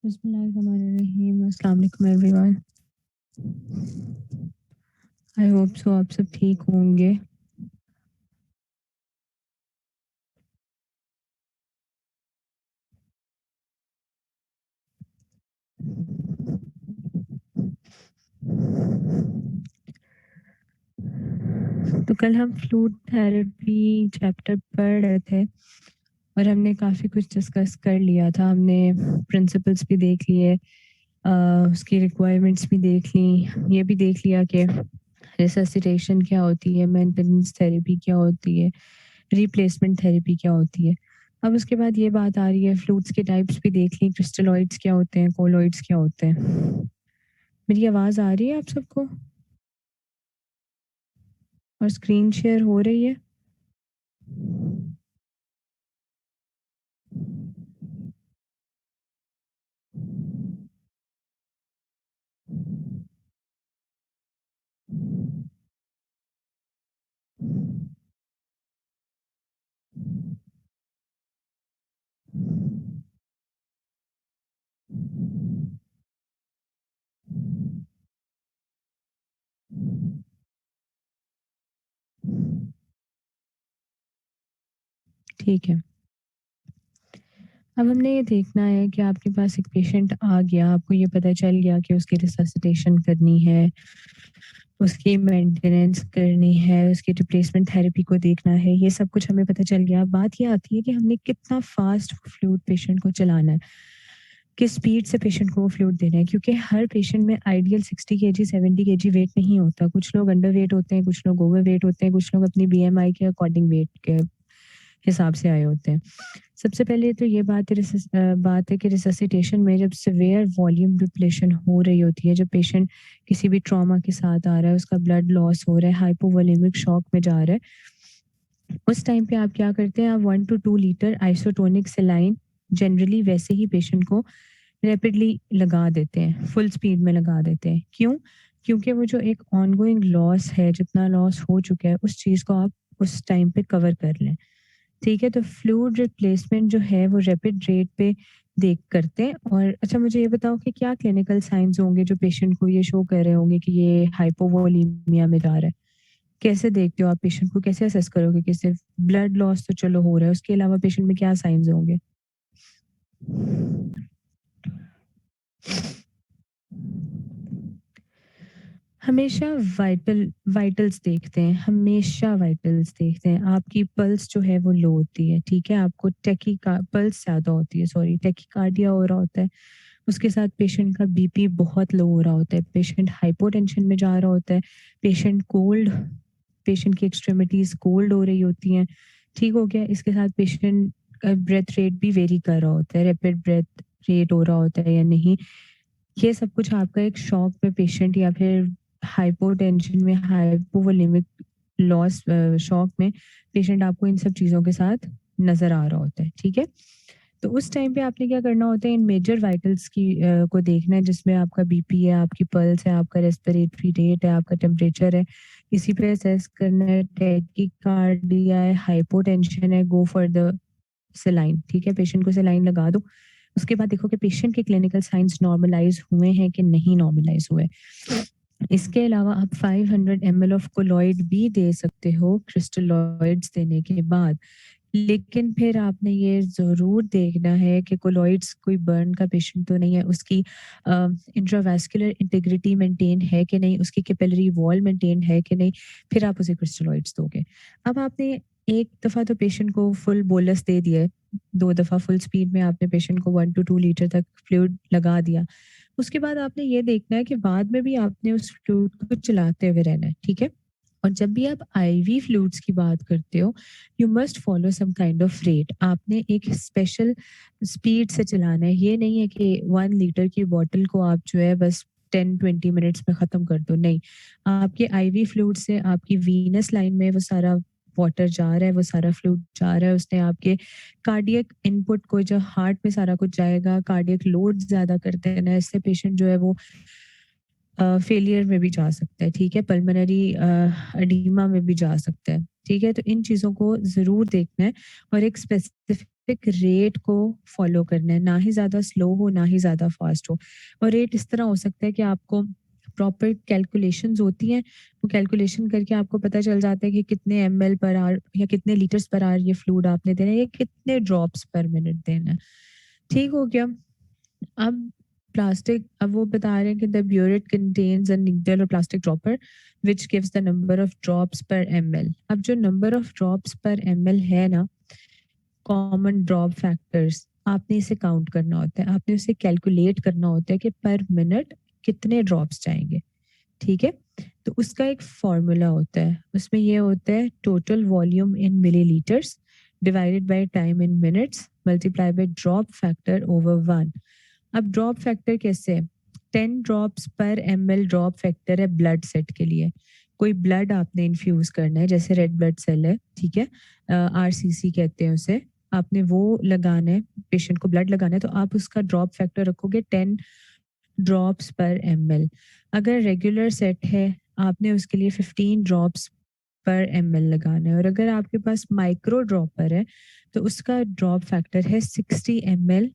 बिस्मिल्लाहिर्रहमानिर्रहीम। अस्सलाम वालेकुम एवरीवन। आई होप सो आप सब ठीक होंगे। तो कल हम फ्लूइड थेरेपी चैप्टर पढ़ रहे थे और हमने काफ़ी कुछ डिस्कस कर लिया था। हमने प्रिंसिपल्स भी देख लिए, उसकी रिक्वायरमेंट्स भी देख ली, ये भी देख लिया कि रिससिटेशन क्या होती है, मेंटेनेंस थेरेपी क्या होती है, रिप्लेसमेंट थेरेपी क्या होती है। अब उसके बाद ये बात आ रही है, फ्लूइड्स के टाइप्स भी देख ली, क्रिस्टलॉइड्स क्या होते हैं, कोलॉइड्स क्या होते हैं। मेरी आवाज़ आ रही है आप सबको और स्क्रीन शेयर हो रही है? ठीक है। अब हमने ये देखना है कि आपके पास एक पेशेंट आ गया, आपको ये पता चल गया कि उसकी रिससिटेशन करनी है, उसकी मेंटेनेंस करनी है, उसकी रिप्लेसमेंट थेरेपी को देखना है, ये सब कुछ हमें पता चल गया। बात ये आती है कि हमने कितना फास्ट फ्लूइड पेशेंट को चलाना है, किस स्पीड से पेशेंट को फ्लूइड देना है, क्योंकि हर पेशेंट में आइडियल 60 केजी 70 केजी वेट नहीं होता। कुछ लोग अंडर वेट होते हैं, कुछ लोग ओवर वेट होते हैं, कुछ लोग अपनी बीएमआई के अकॉर्डिंग वेट के हिसाब से आए होते हैं। सबसे पहले तो ये बात है कि रिससिटेशन में जब सिवियर वॉल्यूम डिप्लेशन हो रही होती है, जब पेशेंट किसी भी ट्रॉमा के साथ आ रहा है, उसका ब्लड लॉस हो रहा है, हाइपोवोलेमिक शॉक में जा रहा है, उस टाइम पे आप क्या करते हैं, आप 1 to 2 litre isotonic saline generally वैसे ही पेशेंट को रैपिडली लगा देते हैं, फुल स्पीड में लगा देते हैं। क्यों? क्योंकि वो जो एक ऑनगोइंग लॉस है, जितना लॉस हो चुका है, उस चीज़ को आप उस टाइम पे कवर कर लें। ठीक है, तो फ्लूइड रिप्लेसमेंट जो है वो रैपिड रेट पे देख करते हैं। और अच्छा, मुझे ये बताओ कि क्या क्लिनिकल साइंस होंगे जो पेशेंट को ये शो कर रहे होंगे कि ये हाइपोवोलीमिया में जा रहा है? कैसे देखते हो आप पेशेंट को, कैसे असेस करोगे कि सिर्फ ब्लड लॉस तो चलो हो रहा है, उसके अलावा पेशेंट में क्या साइंस होंगे? हमेशा वाइटल्स देखते हैं, हमेशा वाइटल्स देखते हैं। आपकी पल्स जो है वो लो होती है, ठीक है? आपको पल्स ज़्यादा होती है, सॉरी, टैकीकार्डिया हो रहा होता है। उसके साथ पेशेंट का बीपी बहुत लो हो रहा होता है, पेशेंट हाइपोटेंशन में जा रहा होता है, पेशेंट की एक्सट्रीमिटीज़ कोल्ड हो रही होती हैं, ठीक हो गया? इसके साथ पेशेंट का ब्रेथ रेट भी वेरी कर रहा होता है, रैपिड ब्रेथ रेट हो रहा होता है या नहीं। ये सब कुछ आपका एक शॉक में पेशेंट या फिर हाइपोटेंशन में हाइपोवोलेमिक शॉक में पेशेंट आपको इन सब चीज़ों के साथ नज़र आ रहा होता है, ठीक है? तो उस टाइम पे आपने क्या करना होता है, इन मेजर वाइटल्स को देखना है, जिसमें आपका बीपी है, आपकी पल्स है, आपका रेस्पिरेटरी रेट है, आपका टेम्परेचर है। इसी पे असेस करना है, टैकीकार्डिया है, हाइपोटेंशन है, गो फॉर द सलाइन, ठीक है? पेशेंट को सलाइन लगा दो। उसके बाद देखो कि पेशेंट के क्लिनिकल साइंस नॉर्मलाइज़ हुए हैं कि नहीं नॉर्मलाइज़ हुए। इसके अलावा आप 500 ml ऑफ कोलॉइड भी दे सकते हो क्रिस्टलॉइड्स देने के बाद। लेकिन फिर आपने ये ज़रूर देखना है कि कोलॉइड्स कोई बर्न का पेशेंट तो नहीं है, उसकी इंट्रावास्कुलर इंटीग्रिटी मेंटेन है कि नहीं, उसकी कैपिलरी वॉल मेंटेन है कि नहीं, फिर आप उसे क्रिस्टलॉइड्स दोगे। अब आपने एक दफ़ा तो पेशेंट को फुल बोलस दे दिया है, 2 दफ़ा फुल स्पीड में आपने पेशेंट को 1 टू 2 लीटर तक फ्लूइड लगा दिया। उसके बाद आपने ये देखना है कि बाद में भी आपने उस फ्लूइड को चलाते हुए रहना है, ठीक है? और जब भी आप आईवी फ्लूइड्स की बात करते हो, you must follow some kind of rate. आपने एक स्पेशल स्पीड से चलाना है। ये नहीं है कि 1 लीटर की बॉटल को आप जो है बस 10-20 मिनट्स में ख़त्म कर दो, नहीं। आपके आईवी फ्लूइड से आपकी वीनस लाइन में वो सारा वाटर जा रहा है, वो सारा फ्लूइड जा रहा है, उसने आपके कार्डियक इनपुट को, जो हार्ट में सारा कुछ जाएगा, कार्डियक लोड ज़्यादा कर देना है, इससे पेशेंट जो है वो फेलियर में भी जा सकता है, ठीक है? पल्मोनरी एडीमा में भी जा सकता है, ठीक है? तो इन चीज़ों को ज़रूर देखना है और एक स्पेसिफिक रेट को फॉलो करना है, ना ही ज़्यादा स्लो हो ना ही ज़्यादा फास्ट हो। और रेट इस तरह हो सकता है कि आपको प्रॉपर कैलकुलेशंस होती हैं, वो कैलकुलेशन करके आपको पता चल जाता है कि कितने एमएल पर आवर या कितने लीटर्स पर आवर ये फ्लूइड आपने देना है या कितने ड्रॉप्स पर मिनट देना है। ठीक हो गया? अब अब वो बता रहे हैं कि द ब्यूरेट कंटेन्स अ निगल और plastic dropper which gives the number of drops पर एमएल। अब जो नंबर ऑफ ड्रॉप्स पर एमएल है ना, कॉमन ड्रॉप फैक्टर्स, आपने इसे काउंट करना होता है, आपने उसे कैलकुलेट करना होता है कि पर मिनट कितने ड्रॉप्स जाएंगे। ठीक है, तो उसका एक फॉर्मूला होता है, उसमें ये होता है total volume in millilitres divided by time in minutes multiply by drop factor over 1। अब ड्रॉप फैक्टर कैसे है? 10 ड्रॉप्स पर एमएल ड्रॉप फैक्टर है ब्लड सेट के लिए। कोई ब्लड आपने इन्फ्यूज करना है, जैसे रेड ब्लड सेल है, ठीक है, आरसीसी कहते हैं उसे, आपने वो लगाना है, पेशेंट को ब्लड लगाना है, तो आप उसका ड्रॉप फैक्टर रखोगे 10 ड्रॉप्स पर एमएल। अगर रेगुलर सेट है, आपने उसके लिए 15 ड्रॉप्स पर एमएल लगाना है। और अगर आपके पास माइक्रो ड्रॉपर है तो उसका ड्रॉप फैक्टर है 60 एमएल,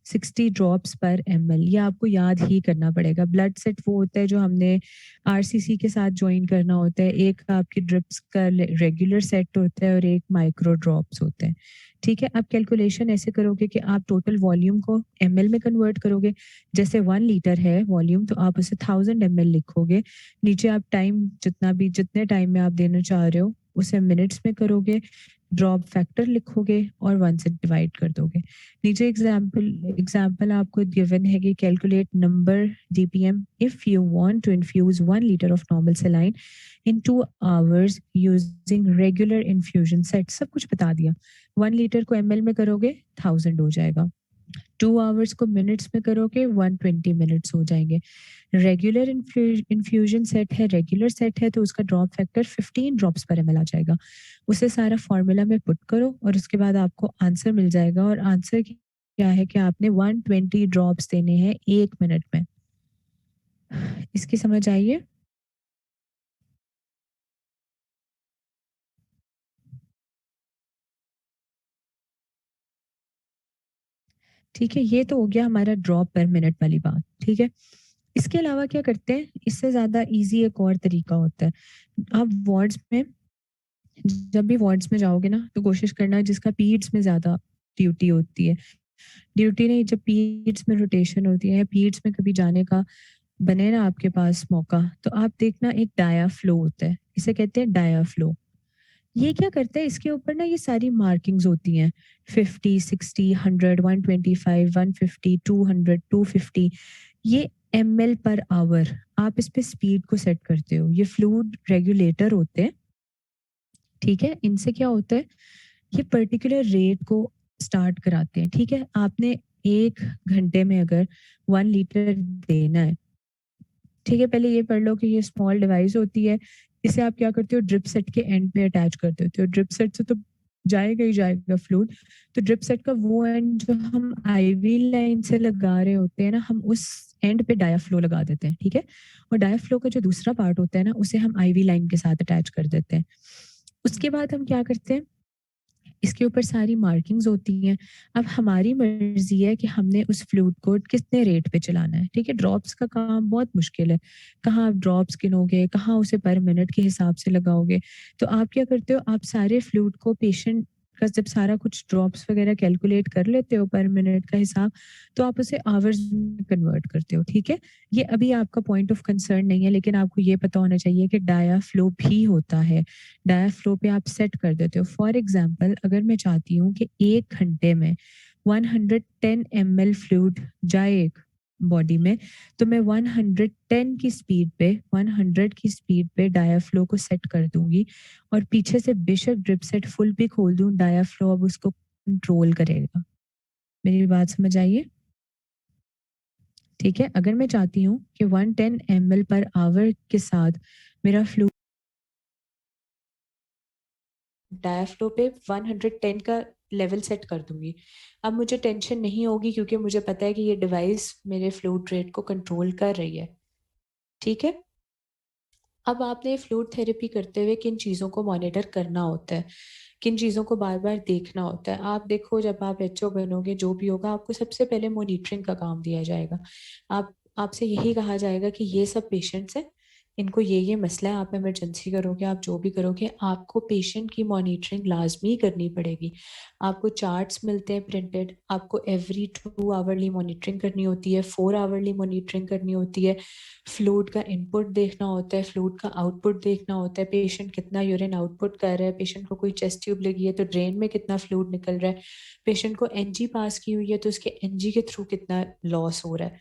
60 ड्रॉप्स पर एमएल। ये आपको याद ही करना पड़ेगा। ब्लड सेट वो होता है जो हमने आरसीसी के साथ ज्वाइन करना होता है, एक आपकी ड्रिप्स का रेगुलर सेट होता है और एक माइक्रो ड्रॉप्स होते हैं। ठीक है, अब कैलकुलेशन ऐसे करोगे कि आप टोटल वॉल्यूम को एमएल में कन्वर्ट करोगे। जैसे 1 लीटर है वॉल्यूम, तो आप उसे 1000 एमएल लिखोगे। नीचे आप टाइम जितने टाइम में आप देना चाह रहे हो उसे मिनट्स में करोगे, ड्रॉप फैक्टर लिखोगे और 1 से डिवाइड कर दोगे। नीचे एग्जाम्पल आपको गिवन है कि calculate number DPM if you want to infuse 1 litre of normal saline in 2 hours using regular infusion set. सब कुछ बता दिया। 1 लीटर को एमएल में करोगे 1000 हो जाएगा, 2 आवर्स को मिनट्स में करोगे 120 मिनट्स हो जाएंगे। रेगुलर इन्फ्यूजन सेट है, रेगुलर सेट है तो उसका ड्रॉप फैक्टर 15 ड्रॉप्स पर एमएल आ जाएगा। उसे सारा फॉर्मूला में पुट करो और उसके बाद आपको आंसर मिल जाएगा। और आंसर क्या है कि आपने 120 ड्रॉप्स देने हैं 1 मिनट में। इसकी समझ आई है? ठीक है, ये तो हो गया हमारा ड्रॉप पर मिनट वाली बात। ठीक है, इसके अलावा क्या करते हैं, इससे ज्यादा इजी एक और तरीका होता है। आप वार्ड्स में, जब भी वार्ड्स में जाओगे ना, तो कोशिश करना जिसका पीड्स में ज्यादा ड्यूटी होती है, ड्यूटी नहीं, जब पीड्स में रोटेशन होती है, पीड्स में कभी जाने का बने ना आपके पास मौका, तो आप देखना एक डाया फ्लो होता है, इसे कहते हैं डाया फ्लो। ये क्या करता है, इसके ऊपर ना ये सारी मार्किंग्स होती हैं, 50, 60, 100, 125, 150, 200, 250। ये ml पर आवर, आप इस पे स्पीड को सेट करते हो। ये फ्लूइड रेगुलेटर होते हैं। ठीक है, इनसे क्या होता है, ये पर्टिकुलर रेट को स्टार्ट कराते हैं। ठीक है, आपने 1 घंटे में अगर 1 लीटर देना है, ठीक है, पहले ये पढ़ लो कि ये स्मॉल डिवाइस होती है। इसे आप क्या करते हो, ड्रिप सेट के एंड पे अटैच कर देते हो। ड्रिप सेट से तो जाएगा ही जाएगा फ्लूइड, तो ड्रिप सेट का वो एंड जो हम आईवी लाइन से लगा रहे होते हैं ना, हम उस एंड पे डायाफ्लो लगा देते हैं। ठीक है, और डायाफ्लो का जो दूसरा पार्ट होता है ना, उसे हम आईवी लाइन के साथ अटैच कर देते हैं। उसके बाद हम क्या करते हैं, इसके ऊपर सारी मार्किंग्स होती हैं। अब हमारी मर्जी है कि हमने उस फ्लूइड को कितने रेट पे चलाना है। ठीक है, ड्रॉप्स का काम बहुत मुश्किल है, कहाँ आप ड्रॉप्स गिनोगे, कहाँ उसे पर मिनट के हिसाब से लगाओगे। तो आप क्या करते हो, आप सारे फ्लूइड को पेशेंट का जब सारा कुछ ड्रॉप्स वगैरह कैलकुलेट कर लेते हो पर मिनट का हिसाब, तो आप उसे आवर्स में कन्वर्ट करते हो। ठीक है, ये अभी आपका पॉइंट ऑफ कंसर्न नहीं है, लेकिन आपको ये पता होना चाहिए कि डाया फ्लो भी होता है। डाया फ्लो पे आप सेट कर देते हो। फॉर एग्जाम्पल, अगर मैं चाहती हूँ कि 1 घंटे में 110 ml फ्लूइड जाए एक बॉडी में, तो मैं 110 की स्पीड पे, 100 की स्पीड पे डाया फ्लो को सेट कर दूंगी। और पीछे से बेशक ड्रिप सेट फुल भी खोल दूं, डाया फ्लो अब उसको कंट्रोल करेगा। मेरी बात समझ आइए? ठीक है, अगर मैं चाहती हूँ कि 110 ml पर आवर के साथ मेरा फ्लू डायफ्लो पे 110 का लेवल सेट कर दूंगी, अब मुझे टेंशन नहीं होगी क्योंकि मुझे पता है कि ये डिवाइस मेरे फ्लूइड रेट को कंट्रोल कर रही है। ठीक है, अब आपने फ्लूइड थेरेपी करते हुए किन चीज़ों को मॉनिटर करना होता है, किन चीज़ों को बार बार देखना होता है। आप देखो, जब आप एचओ बनोगे, जो भी होगा, आपको सबसे पहले मॉनिटरिंग का काम दिया जाएगा। आपसे यही कहा जाएगा कि ये सब पेशेंट्स हैं, इनको ये मसला है, आप इमरजेंसी करोगे, आप जो भी करोगे, आपको पेशेंट की मॉनिटरिंग लाजमी करनी पड़ेगी। आपको चार्ट्स मिलते हैं प्रिंटेड, आपको एवरी 2 आवरली मॉनिटरिंग करनी होती है, 4 आवरली मॉनिटरिंग करनी होती है। फ्लूइड का इनपुट देखना होता है, फ्लूइड का आउटपुट देखना होता है, पेशेंट कितना यूरिन आउटपुट कर रहा है, पेशेंट को कोई चेस्ट ट्यूब लगी है तो ड्रेन में कितना फ्लूइड निकल रहा है, पेशेंट को एनजी पास की हुई है तो उसके एनजी के थ्रू कितना लॉस हो रहा है।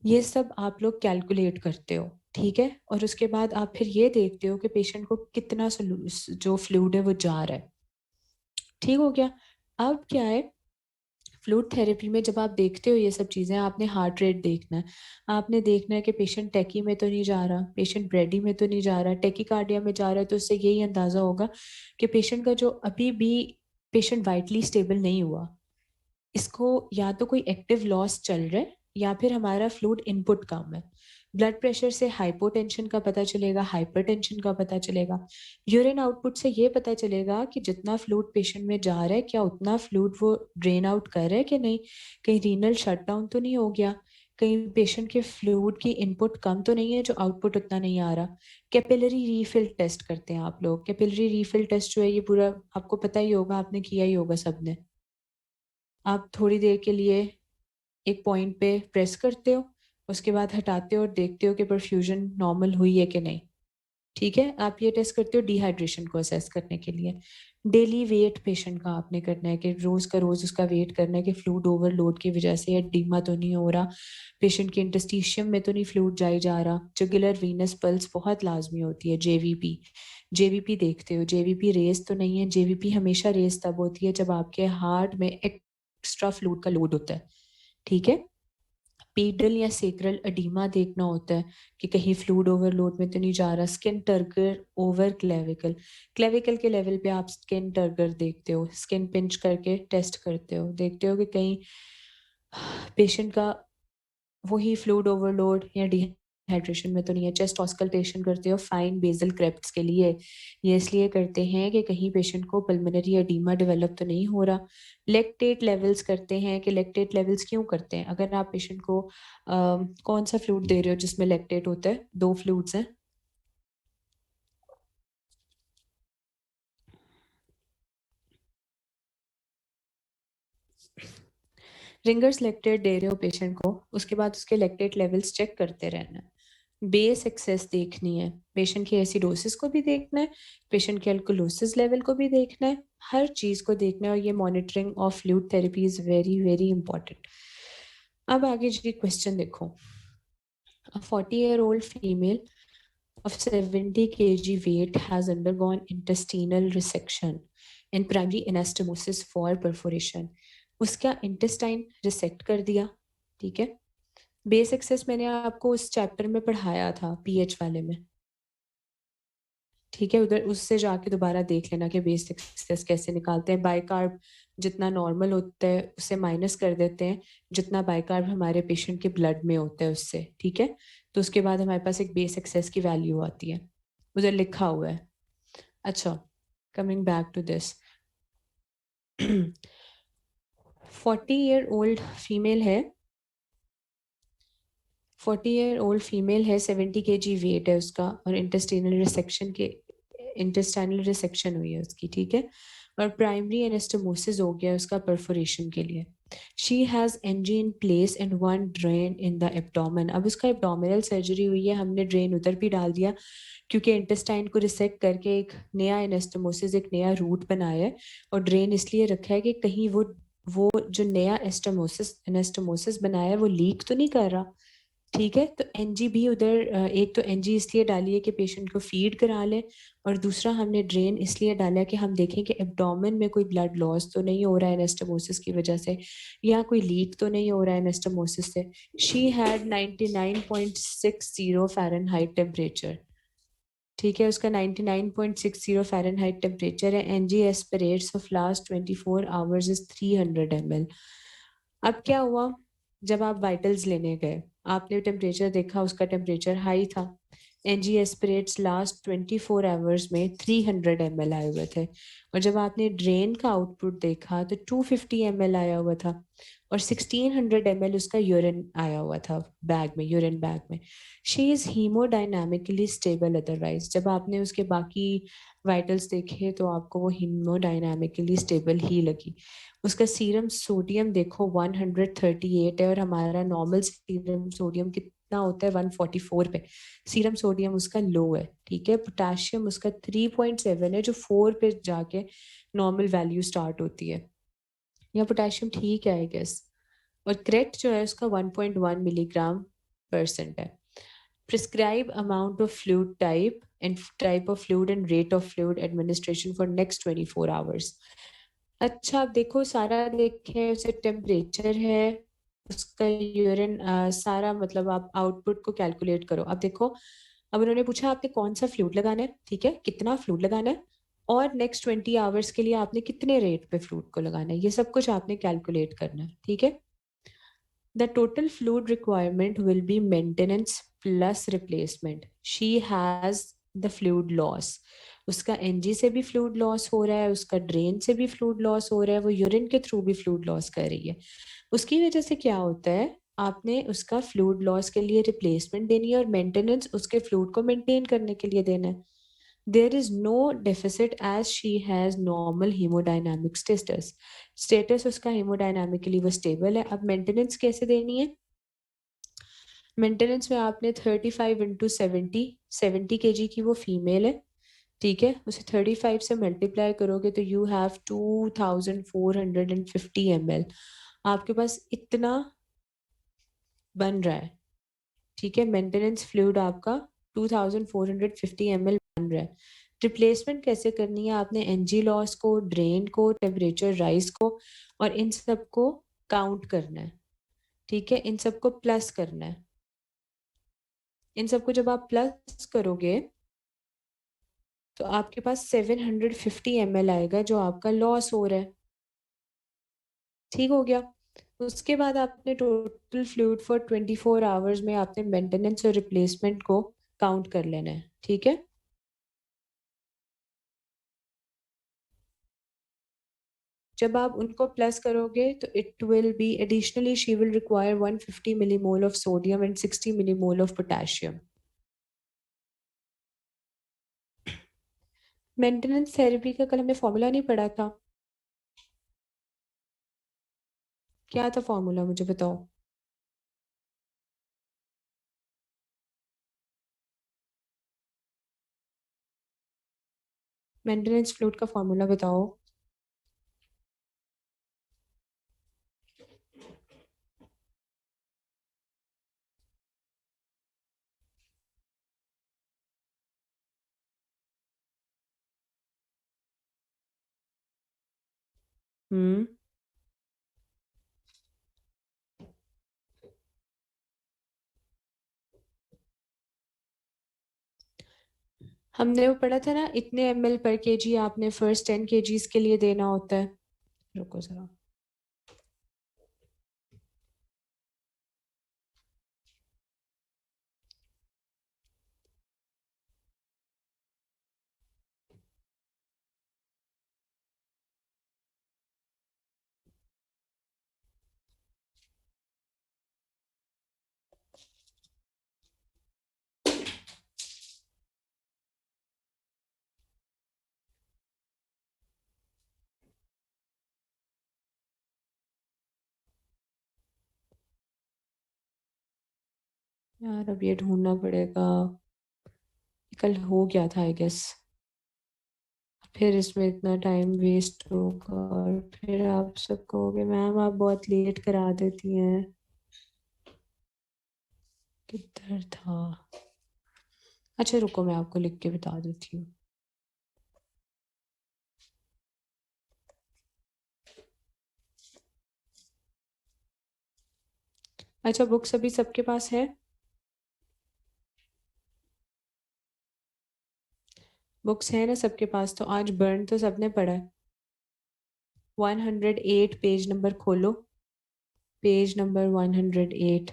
ये सब आप लोग कैलकुलेट करते हो, ठीक है। और उसके बाद आप फिर ये देखते हो कि पेशेंट को कितना जो फ्लूइड है वो जा रहा है, ठीक हो गया। अब क्या है, फ्लूइड थेरेपी में जब आप देखते हो ये सब चीज़ें, आपने हार्ट रेट देखना है, आपने देखना है कि पेशेंट टैकी में तो नहीं जा रहा, पेशेंट ब्रेडी में तो नहीं जा रहा, टैकीकार्डिया में जा रहा है, तो उससे यही अंदाज़ा होगा कि पेशेंट का जो अभी भी पेशेंट वाइटली स्टेबल नहीं हुआ, इसको या तो कोई एक्टिव लॉस चल रहा है या फिर हमारा फ्लूइड इनपुट कम है। ब्लड प्रेशर से हाइपोटेंशन का पता चलेगा, हाइपरटेंशन का पता चलेगा। यूरिन आउटपुट से ये पता चलेगा कि जितना फ्लूइड पेशेंट में जा रहा है, क्या उतना फ्लूइड वो ड्रेन आउट कर रहा है कि नहीं, कहीं रीनल शटडाउन तो नहीं हो गया, कहीं पेशेंट के फ्लूइड की इनपुट कम तो नहीं है जो आउटपुट उतना नहीं आ रहा। कैपिलरी रीफिल टेस्ट करते हैं आप लोग। कैपिलरी रीफिल टेस्ट जो है, ये पूरा आपको पता ही होगा, आपने किया ही होगा सबने। आप थोड़ी देर के लिए एक पॉइंट पे प्रेस करते हो, उसके बाद हटाते हो और देखते हो कि परफ्यूजन नॉर्मल हुई है कि नहीं, ठीक है। आप ये टेस्ट करते हो डिहाइड्रेशन को असेस करने के लिए। डेली वेट पेशेंट का आपने करना है कि रोज का रोज उसका वेट करना है कि फ्लूइड ओवरलोड की वजह से एडिमा तो नहीं हो रहा, पेशेंट के इंटरस्टिशियम में तो नहीं फ्लूइड जाई जा रहा। जुगुलर वीनस पल्स बहुत लाजमी होती है। जेवीपी, जेवीपी देखते हो, जेवीपी रेस तो नहीं है। जेवीपी हमेशा रेस तब होती है जब आपके हार्ट में एक्स्ट्रा फ्लूइड का लोड होता है, ठीक है। पीडल या सेक्रल एडिमा देखना होता है कि कहीं फ्लूइड ओवरलोड में तो नहीं जा रहा। Skin turgor over clavicle, clavicle के लेवल पे आप स्किन टर्गर देखते हो, स्किन पिंच करके टेस्ट करते हो, देखते हो कि कहीं पेशेंट का वही फ्लूइड ओवरलोड या डिहाइड्रेशन में तो नहीं है। चेस्ट ऑस्कल्टेशन करते हो फाइन बेसल क्रेप्ट्स के लिए, ये इसलिए करते हैं कि कहीं पेशेंट को पल्मोनरी एडीमा डेवलप तो नहीं हो रहा। लेक्टेट लेवल्स करते हैं कि लेक्टेट लेवल्स क्यों करते हैं, अगर आप पेशेंट को कौन सा फ्लूइड दे रहे हो जिसमें लेक्टेट होता है, 2 फ्लूइड्स हैं। रिंगर्स लेक्टेट दे रहे हो पेशेंट को, उसके बाद उसके लेक्टेट लेवल्स चेक करते रहना है। बेस एक्सेस देखनी है, पेशेंट की एसिडोसिस को भी देखना है, पेशेंट के अल्कोलोसिस लेवल को भी देखना है, हर चीज़ को देखना है। और ये monitoring of fluid therapy is very very important. अब आगे जी क्वेश्चन देखो। A 40-year-old female of 70 kg weight has undergone intestinal resection and primary anastomosis for perforation. उसका इंटेस्टाइन रिसेक्ट कर दिया, ठीक है। बेस एक्सेस मैंने आपको उस चैप्टर में पढ़ाया था, पीएच वाले में, ठीक है। उधर उससे जाके दोबारा देख लेना कि बेस एक्सेस कैसे निकालते हैं। बाइकार्ब जितना नॉर्मल होता है उससे माइनस कर देते हैं, जितना बाइकार्ब हमारे पेशेंट के ब्लड में होता है उससे, ठीक है। तो उसके बाद हमारे पास एक बेस एक्सेस की वैल्यू आती है, उधर लिखा हुआ है। अच्छा, coming back to this. 40-year-old female है, 40-year-old फीमेल है, 70 kg वेट है उसका, और इंटेस्टाइनल रिसेक्शन हुई है उसकी, ठीक है। और प्राइमरी एनास्टोमोसिस हो गया उसका परफोरेशन के लिए। She has NG in place and one drain in the abdomen. अब उसका एब्डोमिनल सर्जरी हुई है, हमने ड्रेन उधर भी डाल दिया क्योंकि इंटेस्टाइन को रिसेक्ट करके एक नया एनास्टोमोसिस, एक नया रूट बनाया है। और ड्रेन इसलिए रखा है कि कहीं वो जो नया एनास्टोमोसिस बनाया है वो लीक तो नहीं कर रहा, ठीक है। तो एनजी भी उधर, एक तो एनजी इसलिए डाली है कि पेशेंट को फीड करा ले, और दूसरा हमने ड्रेन इसलिए डाला है कि हम देखें कि एब्डोमेन में कोई ब्लड लॉस तो नहीं हो रहा है एनास्टोमोसिस की वजह से, या कोई लीक तो नहीं हो रहा है एनास्टोमोसिस से। शी हैड 99.60 फ़ारेनहाइट टेम्परेचर, ठीक है। उसका 99.60 फ़ारेनहाइट टेम्परेचर है। NG aspirates of last 24 hours is 300 ml। अब क्या हुआ, जब आप वाइटल्स लेने गए, आपने टेम्परेचर देखा, उसका टेम्परेचर हाई था, NG एस्पिरेट्स लास्ट 24 आवर्स में 300 ml आए हुए थे, और जब आपने ड्रेन का आउटपुट देखा तो 250 ml आया हुआ था, और 1600 ml उसका यूरिन आया हुआ था बैग में, यूरिन बैग में. She is haemodynamically stable. Otherwise जब आपने उसके बाकी वाइटल्स देखे तो आपको वो हीमोडायनामिकली स्टेबल ही लगी. उसका सीरम सोडियम देखो 138 है, और हमारा नॉर्मल सीरम सोडियम कितना होता है 144 पे. सीरम सोडियम उसका लो है. ठीक है. पोटेशियम उसका 3.7 है, जो 4 पे जाके नॉर्मल वैल्यू स्टार्ट होती है. या पोटेशियम ठीक है आई गेस. और क्रेट जो है उसका 1.1 मिलीग्राम परसेंट है. Prescribe amount of fluid type of fluid and rate of fluid administration for next 24 hours. अच्छा, आप देखो सारा देखें, उसे टेम्परेचर है, उसका यूरिन, सारा मतलब आप आउटपुट को कैलकुलेट करो. अब देखो, अब उन्होंने पूछा आपने कौन सा फ्लूइड लगाना है, ठीक है, कितना फ्लूइड लगाना है, और नेक्स्ट 20 आवर्स के लिए आपने कितने रेट पे फ्लूइड को लगाना है, ये सब कुछ आपने कैलकुलेट करना है. ठीक है. The total fluid requirement will be maintenance plus replacement. She has the fluid loss. उसका एनजी से भी फ्लूइड लॉस हो रहा है, उसका ड्रेन से भी फ्लूइड लॉस हो रहा है, वो यूरिन के थ्रू भी फ्लूइड लॉस कर रही है. उसकी वजह से क्या होता है, आपने उसका फ्लूइड लॉस के लिए रिप्लेसमेंट देनी है, और मेंटेनेंस उसके फ्लूइड को मेंटेन करने के लिए देना है. There is no deficit as she has normal hemodynamic status. Status उसका हेमोडायनामिकली वो स्टेबल है. अब मेंटेनेंस कैसे देनी है? मेंटेनेंस में आपने 35 इंटू 70 kg की वो फीमेल है. ठीक है. उसे 35 से मल्टीप्लाई करोगे तो यू हैव 2450 ml. आपके पास इतना बन रहा है. ठीक है. मेंटेनेंस फ्लूइड आपका 2450 ml बन रहा है. रिप्लेसमेंट कैसे करनी है? आपने एनजी लॉस को, ड्रेन को, टेम्परेचर राइज को, और इन सब को काउंट करना है. ठीक है. इन सबको प्लस करना है. इन सबको जब आप प्लस करोगे तो आपके पास 750 ml आएगा जो आपका लॉस हो रहा है. ठीक हो गया. उसके बाद आपने टोटल फ्लूइड फॉर 24 आवर्स में आपने मेंटेनेंस और रिप्लेसमेंट को काउंट कर लेना है. ठीक है. जब आप उनको प्लस करोगे तो it will be additionally she will require 150 millimole of sodium and 60 millimole of potassium. Maintenance therapy का कल हमने फॉर्मूला नहीं पढ़ा था? क्या था फॉर्मूला, मुझे बताओ. मेंटेनेंस फ्लूइड का फॉर्मूला बताओ. हम्म. हमने वो पढ़ा था ना, इतने ml पर केजी आपने फर्स्ट 10 kgs के लिए देना होता है. रुको जरा. यार अब ये ढूंढना पड़ेगा. कल हो गया था आई गेस. फिर इसमें इतना टाइम वेस्ट होगा, और फिर आप सब कहोगे मैम आप बहुत लेट करा देती हैं. किधर था? अच्छा रुको, मैं आपको लिख के बता देती हूँ. अच्छा, बुक्स अभी सबके पास है? बुक्स है ना सबके पास? तो आज बर्न तो सबने पढ़ा है. 108 पेज नंबर खोलो. Page number 108.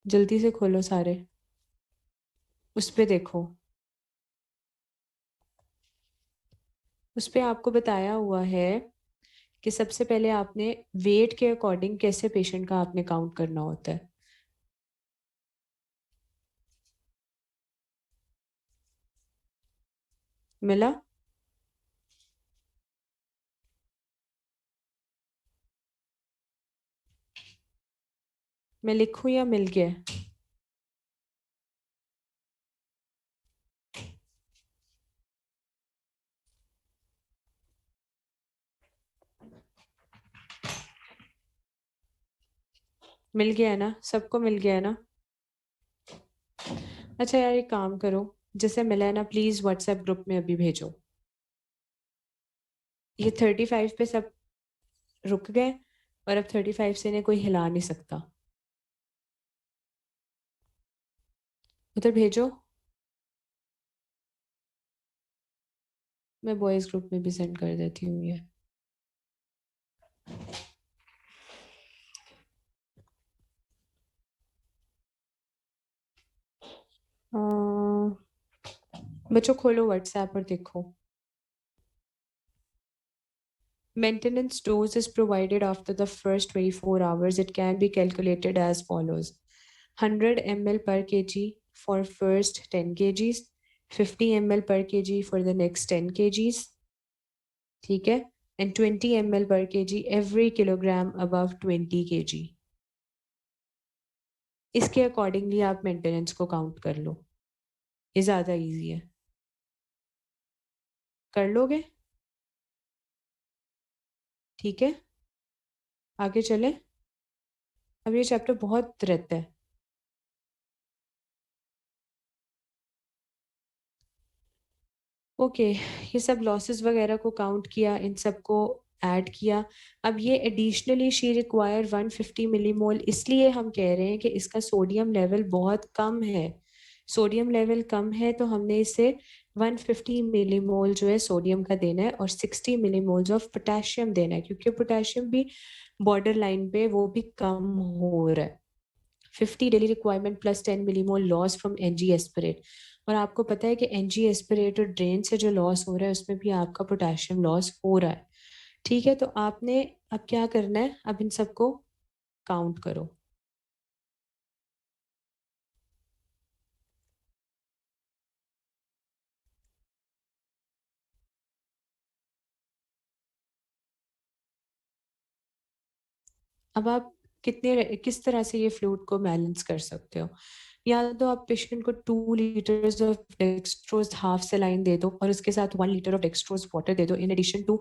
जल्दी से खोलो सारे, उस पे देखो, उस पे आपको बताया हुआ है कि सबसे पहले आपने वेट के अकॉर्डिंग कैसे पेशेंट का आपने काउंट करना होता है। मिला? मैं लिखूं या मिल गया? मिल गया है ना सबको? मिल गया है ना? अच्छा यार, एक काम करो, जैसे मिला है ना, प्लीज व्हाट्सएप ग्रुप में अभी भेजो। ये 35 पे सब रुक गए, और अब 35 से इन्हें कोई हिला नहीं सकता। उधर भेजो, मैं बॉयज ग्रुप में भी सेंड कर देती हूँ ये। बच्चों खोलो व्हाट्सएप और देखो। Maintenance dose is provided after the first 24 hours. It can be calculated as follows: 100 ml per kg for first 10 kgs, 50 ml per kg for the next 10 kgs, ठीक है, and 20 ml per kg every kilogram above 20 kg। इसके accordingly आप maintenance को count कर लो, ये ज़्यादा easy है। कर लोगे? ठीक है, आगे चले। अब ये चैप्टर बहुत रहता है। ओके, ये सब लॉसेस वगैरह को काउंट किया, इन सबको ऐड किया। अब ये एडिशनली शी रिक्वायर 150 मिलीमोल, इसलिए हम कह रहे हैं कि इसका सोडियम लेवल बहुत कम है। सोडियम लेवल कम है तो हमने इसे 150 मिलीमोल जो है सोडियम का देना है, और 60 मिलीमोल्स ऑफ पोटेशियम देना है, क्योंकि पोटेशियम भी बॉर्डर लाइन पे वो भी कम हो रहा है। 50 daily requirement plus 10 millimole loss from NG aspirate. और आपको पता है कि एनजी एस्पिरेट और ड्रेन से जो लॉस हो रहा है उसमें भी आपका पोटेशियम लॉस हो रहा है। ठीक है, तो आपने अब क्या करना है, अब इन सबको काउंट करो। अब आप किस तरह से ये फ्लूइड को बैलेंस कर सकते हो? या तो आप पेशेंट को 2 litres of dextrose half saline दे दो, और उसके साथ 1 लीटर ऑफ डेक्सट्रोज वाटर दे दो, in addition to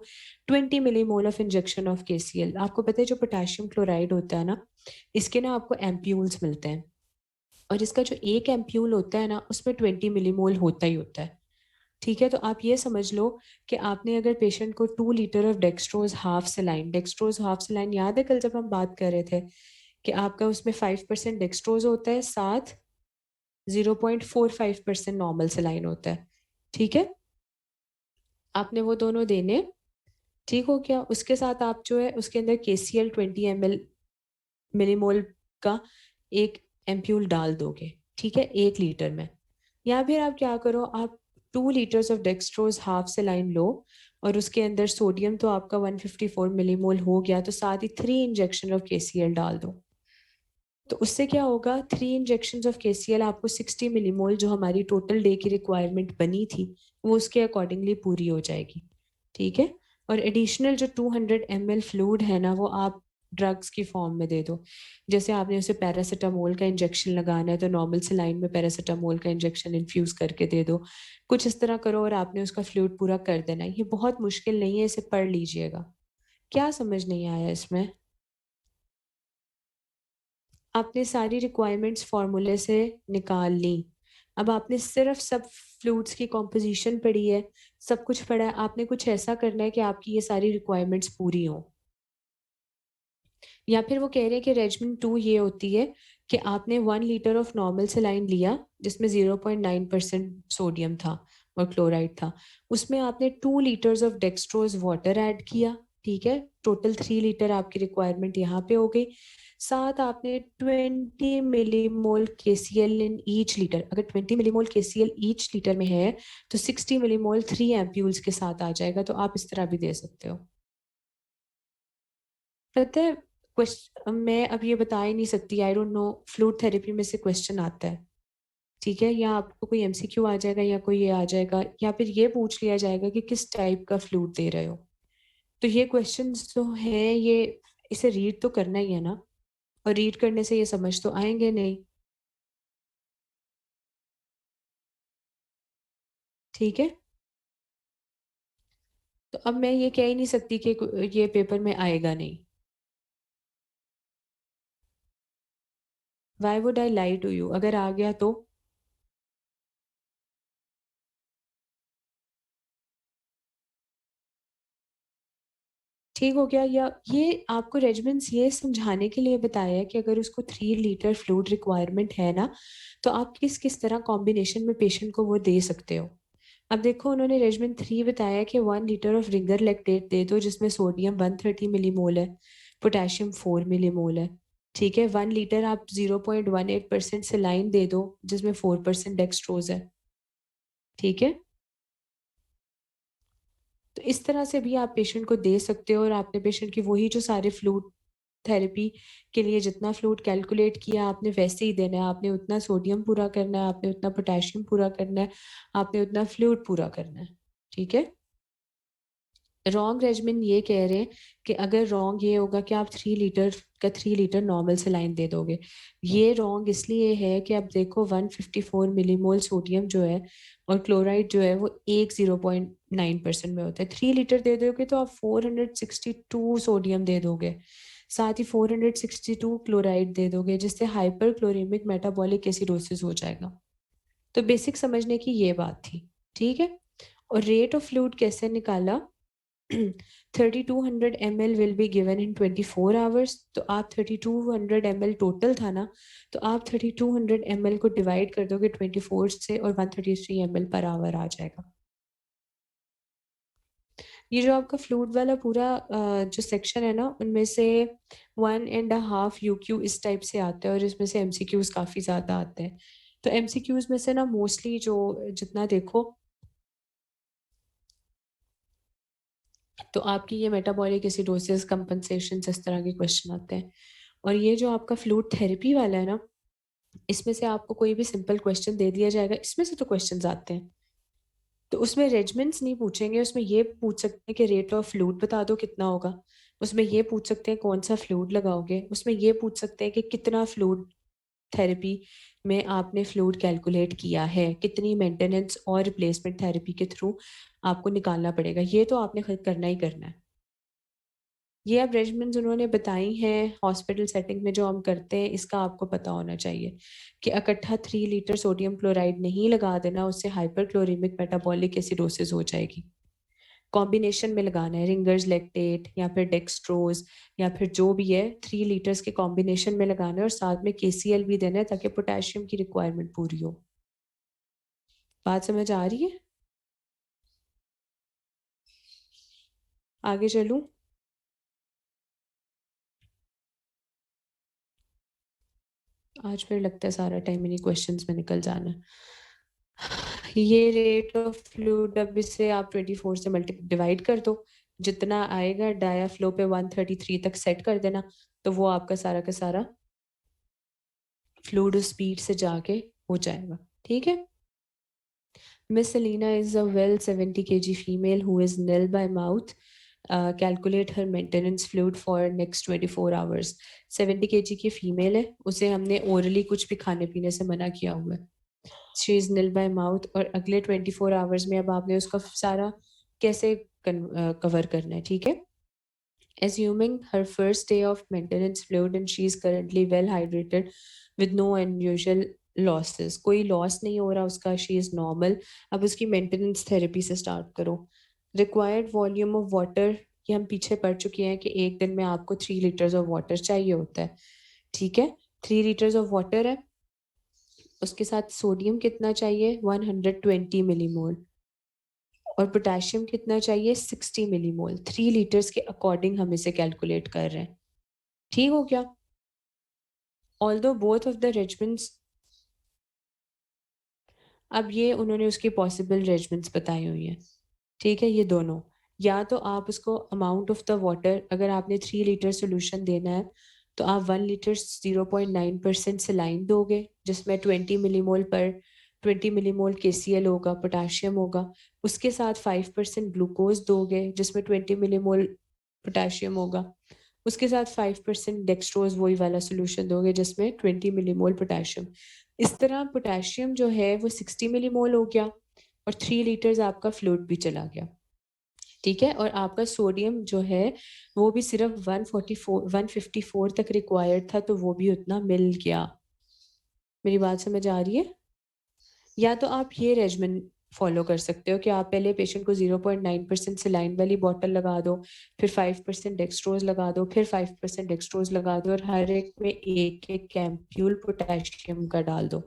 20 millimole of injection of KCL. आपको पता है जो पोटेशियम क्लोराइड होता है ना, इसके ना आपको एम्प्यूल्स मिलते हैं, और इसका जो एक एम्प्यूल होता है ना उसमें 20 मिलीमोल होता ही होता है। ठीक है, तो आप ये समझ लो कि आपने अगर पेशेंट को 2 लीटर ऑफ डेक्सट्रोज हाफ सेलाइन याद है कल जब हम बात कर रहे थे कि आपका उसमें 5% डेक्सट्रोज होता है, साथ 0.45% नॉर्मल सेलाइन होता है। ठीक है, आपने वो दोनों देने। ठीक हो गया, उसके साथ आप जो है उसके अंदर केसीएल 20 मिलीमोल का एक एम्प्यूल डाल दोगे, ठीक है, 1 लीटर में। या फिर आप क्या करो, आप 2 litres of dextrose half saline लो, और उसके अंदर सोडियम तो आपका 154 मिलीमोल हो गया, तो साथ ही 3 इंजेक्शन ऑफ केसीएल डाल दो। तो उससे क्या होगा, 3 इंजेक्शन ऑफ केसीएल आपको 60 मिलीमोल जो हमारी टोटल डे की रिक्वायरमेंट बनी थी वो उसके अकॉर्डिंगली पूरी हो जाएगी। ठीक है, और एडिशनल जो 200 ml फ्लूइड है ना वो आप ड्रग्स की फॉर्म में दे दो। जैसे आपने उसे पैरासीटामोल का इंजेक्शन लगाना है तो नॉर्मल सेलाइन में पैरासीटामोल का इंजेक्शन इन्फ्यूज करके दे दो, कुछ इस तरह करो, और आपने उसका फ्लूइड पूरा कर देना है। ये बहुत मुश्किल नहीं है, इसे पढ़ लीजिएगा। क्या समझ नहीं आया इसमें? आपने सारी रिक्वायरमेंट्स फार्मूले से निकाल ली, अब आपने सिर्फ सब फ्लूइड्स की कॉम्पोजिशन पढ़ी है, सब कुछ पढ़ा है, आपने कुछ ऐसा करना है कि आपकी ये सारी रिक्वायरमेंट्स पूरी हो। या फिर वो कह रहे हैं कि रेजिमेंट 2 ये होती है कि आपने 1 लीटर ऑफ नॉर्मल सेलाइन लिया जिसमें 0.9% सोडियम था और क्लोराइड था, उसमें आपने 2 litres of dextrose water add किया। ठीक है, टोटल 3 लीटर आपकी रिक्वायरमेंट यहाँ पे हो गई। साथ आपने 20 millimole KCl in each litre, अगर 20 मिलीमोल KCl ईच लीटर में है तो 60 मिलीमोल 3 एम्प्यूल्स के साथ आ जाएगा, तो आप इस तरह भी दे सकते हो। पता है मैं अब ये बता ही नहीं सकती, I don't know, fluid therapy में से क्वेश्चन आता है, ठीक है, या आपको कोई MCQ आ जाएगा या कोई ये आ जाएगा, या फिर ये पूछ लिया जाएगा कि किस टाइप का फ्लूइड दे रहे हो। तो ये क्वेश्चंस जो हैं ये इसे रीड तो करना ही है ना, और रीड करने से ये समझ तो आएंगे नहीं, ठीक है। तो अब मैं ये कह ही नहीं सकती कि ये पेपर में आएगा नहीं। Why would I lie to you, अगर आ गया तो ठीक हो गया। या ये आपको रेजिमेंट्स ये समझाने के लिए बताया है कि अगर उसको 3 लीटर फ्लूइड रिक्वायरमेंट है ना, तो आप किस किस तरह कॉम्बिनेशन में पेशेंट को वो दे सकते हो। अब देखो उन्होंने रेजिमेंट 3 बताया कि 1 लीटर ऑफ रिंगर लैक्टेट दे दो जिसमें सोडियम 130 मिलीमोल है, पोटेशियम 4 मिलीमोल है, ठीक है। 1 लीटर आप 0.18% सेलाइन दे दो जिसमें 4% डेक्सट्रोज है, ठीक है। तो इस तरह से भी आप पेशेंट को दे सकते हो, और आपने पेशेंट की वही जो सारे फ्लूइड थेरेपी के लिए जितना फ्लूइड कैलकुलेट किया आपने वैसे ही देना है। आपने उतना सोडियम पूरा करना है, आपने उतना पोटेशियम पूरा करना है, आपने उतना फ्लूइड पूरा करना है, ठीक है। रॉन्ग रेजिमेंट ये कह रहे हैं कि अगर रॉन्ग ये होगा कि आप 3 लीटर का 3 लीटर नॉर्मल सेलाइन दे दोगे, ये रॉन्ग इसलिए है कि आप देखो 154 मिलीमोल सोडियम जो है और क्लोराइड जो है वो एक 0.9% में होता है। 3 लीटर दे दोगे तो आप 462 सोडियम दे दोगे, साथ ही 462 क्लोराइड दे दोगे, जिससे हाइपर क्लोरीमिक मेटाबॉलिक एसिडोसिस हो जाएगा। तो बेसिक समझने की ये बात थी, ठीक है। और रेट ऑफ फ्लूइड कैसे निकाला, 3200 ml will be given in 24 hours. तो आप 3200 ml टोटल था ना, तो आप 3200 ml को डिवाइड कर दोगे 24 से और 133 ml पर आवर आ जाएगा। ये जो आपका फ्लूइड वाला पूरा जो सेक्शन है ना, उनमें से 1.5 UQ इस टाइप से आता है, और इसमें से MCQs काफी ज्यादा आते हैं। तो MCQs में से ना मोस्टली जो जितना देखो तो आपकी ये मेटाबॉलिक एसिडोसिस, कंपनसेशन, इस तरह के क्वेश्चन आते हैं। और ये जो आपका फ्लूइड थेरेपी वाला है ना, इसमें से आपको कोई भी सिंपल क्वेश्चन दे दिया जाएगा, इसमें से तो क्वेश्चंस आते हैं। तो उसमें रेजिमेंट्स नहीं पूछेंगे, उसमें ये पूछ सकते हैं कि रेट ऑफ फ्लूइड बता दो कितना होगा, उसमें ये पूछ सकते हैं कौन सा फ्लूइड लगाओगे, उसमें ये पूछ सकते हैं कि कितना फ्लूइड थेरेपी में आपने फ्लूइड कैलकुलेट किया है, कितनी मेंटेनेंस और रिप्लेसमेंट थेरेपी के थ्रू आपको निकालना पड़ेगा। ये तो आपने खुद करना ही करना है। ये अब रेजिमेंट्स उन्होंने बताई हैं हॉस्पिटल सेटिंग में जो हम करते हैं, इसका आपको पता होना चाहिए कि इकट्ठा 3 लीटर सोडियम क्लोराइड नहीं लगा देना, उससे हाइपरक्लोरीमिक मेटाबॉलिक एसिडोसिस हो जाएगी। कॉम्बिनेशन में लगाना है, रिंगर्स लैक्टेट या फिर डेक्सट्रोज या फिर जो भी है, 3 लीटर्स के कॉम्बिनेशन में लगाना है, और साथ में KCl भी देना है ताकि पोटेशियम की रिक्वायरमेंट पूरी हो। बात समझ आ रही है? आगे चलूं? आज फिर लगता है सारा टाइम इन्हीं क्वेश्चंस में निकल जाना है। ये रेट ऑफ फ्लूइड, अब इसे आप 24 से मल्टी डिवाइड कर दो, जितना आएगा डाया फ्लो पे 133 तक सेट कर देना, तो वो आपका सारा का सारा फ्लूइड स्पीड से जाके हो जाएगा, ठीक है। Miss Selena is a well 70 kg female who is nil by mouth. Calculate her maintenance fluid for next 24 hours. 70 kg की फीमेल है, उसे हमने ओरली कुछ भी खाने पीने से मना किया हुआ है। She is nil by mouth, और अगले 24 आवर्स में अब आपने उसका सारा कैसे कवर करना है, ठीक है। Assuming her first day of maintenance fluid and she is currently well hydrated with no unusual losses, कोई लॉस नहीं हो रहा उसका, शी इज नॉर्मल। अब उसकी मेंटेनेंस थेरेपी से स्टार्ट करो। रिक्वायर्ड वॉल्यूम ऑफ वाटर, ये हम पीछे पढ़ चुके हैं कि एक दिन में आपको 3 लीटर्स ऑफ वाटर चाहिए होता है, ठीक है। 3 लीटर्स ऑफ वाटर है, उसके साथ सोडियम कितना चाहिए, 120 मिलीमोल, और पोटेशियम कितना चाहिए 60 मिलीमोल। 3 लीटर्स के अकॉर्डिंग हम इसे कैलकुलेट कर रहे हैं। ठीक हो गया? Although both of the regiments, अब ये उन्होंने उसकी पॉसिबल रेजिमेंट्स बताई हुई हैं। ठीक है, ये दोनों, या तो आप उसको अमाउंट ऑफ द वाटर, अगर आपने 3 लीटर सोल्यूशन देना है तो आप 1 लीटर 0.9% सलाइन दोगे, जिसमें 20 मिलीमोल KCl होगा, पोटाशियम होगा। उसके साथ 5% ग्लूकोज दोगे, जिसमें 20 मिलीमोल पोटाशियम होगा। उसके साथ 5% डेक्सट्रोज, वही वाला सोल्यूशन दोगे, जिसमें 20 मिलीमोल पोटाशियम। इस तरह पोटाशियम जो है वो 60 मिलीमोल हो गया और 3 लीटर्स आपका फ्लूइड भी चला गया। ठीक है, और आपका सोडियम जो है वो भी सिर्फ 154 तक रिक्वायर्ड था, तो वो भी उतना मिल गया। मेरी बात समझ आ रही है? या तो आप ये रेजिमेंट फॉलो कर सकते हो कि आप पहले पेशेंट को 0.9% सलाइन वाली बॉटल लगा दो, फिर 5% डेक्सट्रोज लगा दो, फिर 5% डेक्सट्रोज लगा दो, और हर एक में एक एक कैम्प्यूल पोटेशियम का डाल दो।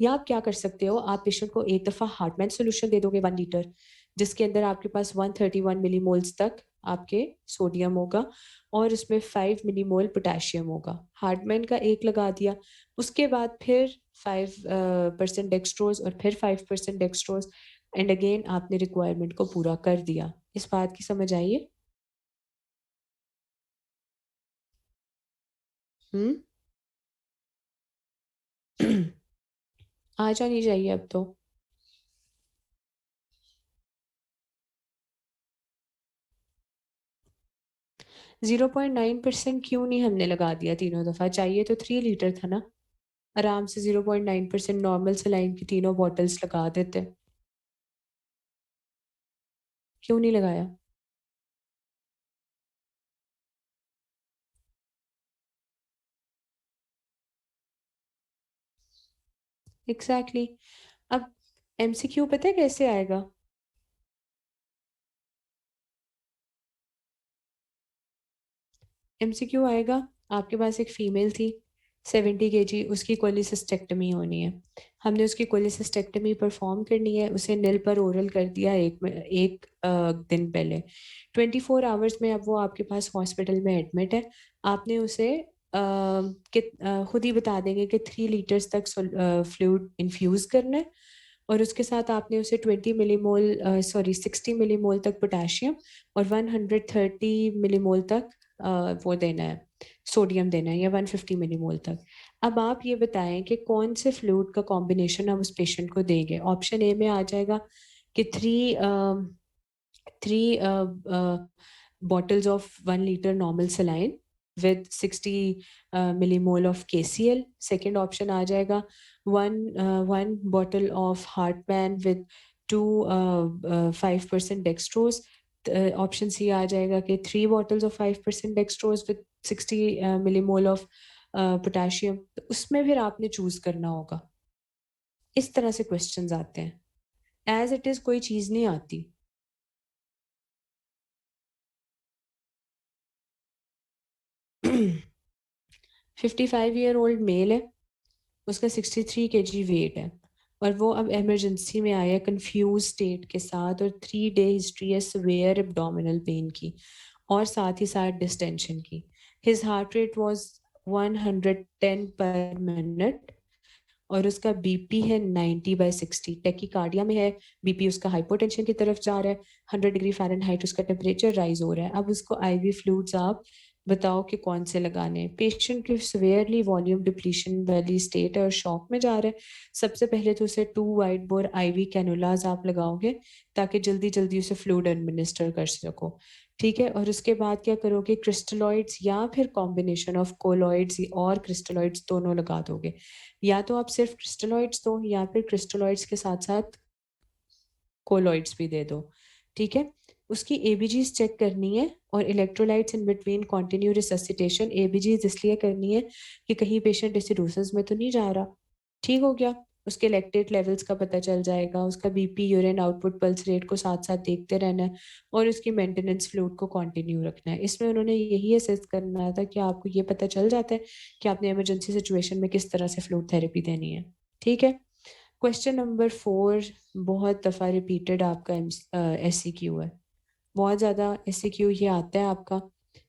या आप क्या कर सकते हो, आप पेशेंट को एक दफ़ा हार्टमैन सोल्यूशन दे दोगे 1 लीटर, जिसके अंदर आपके पास 131 मिलीमोल्स तक आपके सोडियम होगा और उसमें 5 मिलीमोल पोटेशियम होगा। हार्टमैन का एक लगा दिया, उसके बाद फिर 5% डेक्सट्रोज और फिर 5% डेक्सट्रोज, एंड अगेन आपने रिक्वायरमेंट को पूरा कर दिया। इस बात की समझ आई है? आ जानी चाहिए अब तो। 0.9% क्यों नहीं हमने लगा दिया तीनों दफ़ा? चाहिए तो 3 लीटर था ना? आराम से 0.9% नॉर्मल सलाइन की तीनों बॉटल्स लगा देते। क्यों नहीं लगाया? एग्जैक्टली अब MCQ पता है कैसे आएगा? MCQ आएगा, आपके पास एक फीमेल थी 70 kg, उसकी कोलिसिस्टेक्टमी होनी है। हमने उसकी कोलिसिस्टेक्टमी परफॉर्म करनी है, उसे निल पर ओरल कर दिया एक दिन पहले। 24 आवर्स में अब वो आपके पास हॉस्पिटल में एडमिट है। आपने उसे खुद ही बता देंगे कि 3 लीटर्स तक फ्लूइड इन्फ्यूज़ करना है, और उसके साथ आपने उसे 60 मिलीमोल तक पोटेशियम और 130 मिलीमोल तक वो देना है, सोडियम देना है, या 150 मिलीमोल तक। अब आप ये बताएं कि कौन से फ्लूइड का कॉम्बिनेशन हम उस पेशेंट को देंगे। ऑप्शन ए में आ जाएगा कि three bottles of 1 liter normal saline with 60 millimole of KCl. Second option आ जाएगा one bottle of Hartmann with 5% dextrose. Option C आ जाएगा कि 3 bottles of 5% dextrose with 60 millimole of potassium. तो उसमें फिर आपने चूज करना होगा। इस तरह से क्वेश्चंस आते हैं, एज इट इज कोई चीज नहीं आती। 55-year-old मेल है, उसका 63 kg वेट है, और वो अब इमरजेंसी में आया कंफ्यूज स्टेट के साथ, और 3 डे हिस्ट्री है सिवियर एब्डोमिनल पेन की, और साथ ही साथ डिस्टेंशन की। हिज हार्ट रेट वाज 110 पर मिनट, और उसका बीपी है 90/60, टेकिकार्डिया में है, बीपी उसका हाइपोटेंशन की तरफ जा रहा है, 100 डिग्री फ़ारेनहाइट उसका टेम्परेचर राइज हो रहा है। अब उसको IV फ्लूइड्स आप बताओ कि कौन से लगाने हैं। पेशेंट की सिवियरली वॉल्यूम डिप्लीशन वाली स्टेट है और शॉक में जा रहा है। सबसे पहले तो उसे 2 वाइड बोर IV कैनुलाज आप लगाओगे, ताकि जल्दी जल्दी उसे फ्लूइड एडमिनिस्टर कर सको। ठीक है, और उसके बाद क्या करोगे, क्रिस्टलॉइड्स या फिर कॉम्बिनेशन ऑफ कोलॉइड्स और क्रिस्टलॉइड्स दोनों लगा दोगे। या तो आप सिर्फ क्रिस्टलॉइड्स दो, या फिर क्रिस्टलॉइड्स के साथ साथ कोलॉइड्स भी दे दो। ठीक है, उसकी ABGs चेक करनी है, और electrolytes in between continue resuscitation. ABGs इसलिए करनी है कि कहीं पेशेंट एसिडोसिस में तो नहीं जा रहा। ठीक हो गया, उसके लैक्टेट लेवल्स का पता चल जाएगा, उसका BP, urine output, pulse rate को साथ साथ देखते रहना है, और उसकी मेंटेनेंस फ्लूइड को कंटिन्यू रखना है। इसमें उन्होंने यही असेस करना था कि आपको ये पता चल जाता है कि आपने इमरजेंसी सिचुएशन में किस तरह से फ्लूइड थेरेपी देनी है। ठीक है, क्वेश्चन नंबर 4 बहुत दफ़ा रिपीटेड आपका SCQ है, बहुत ज़्यादा SCQ ये आता है आपका।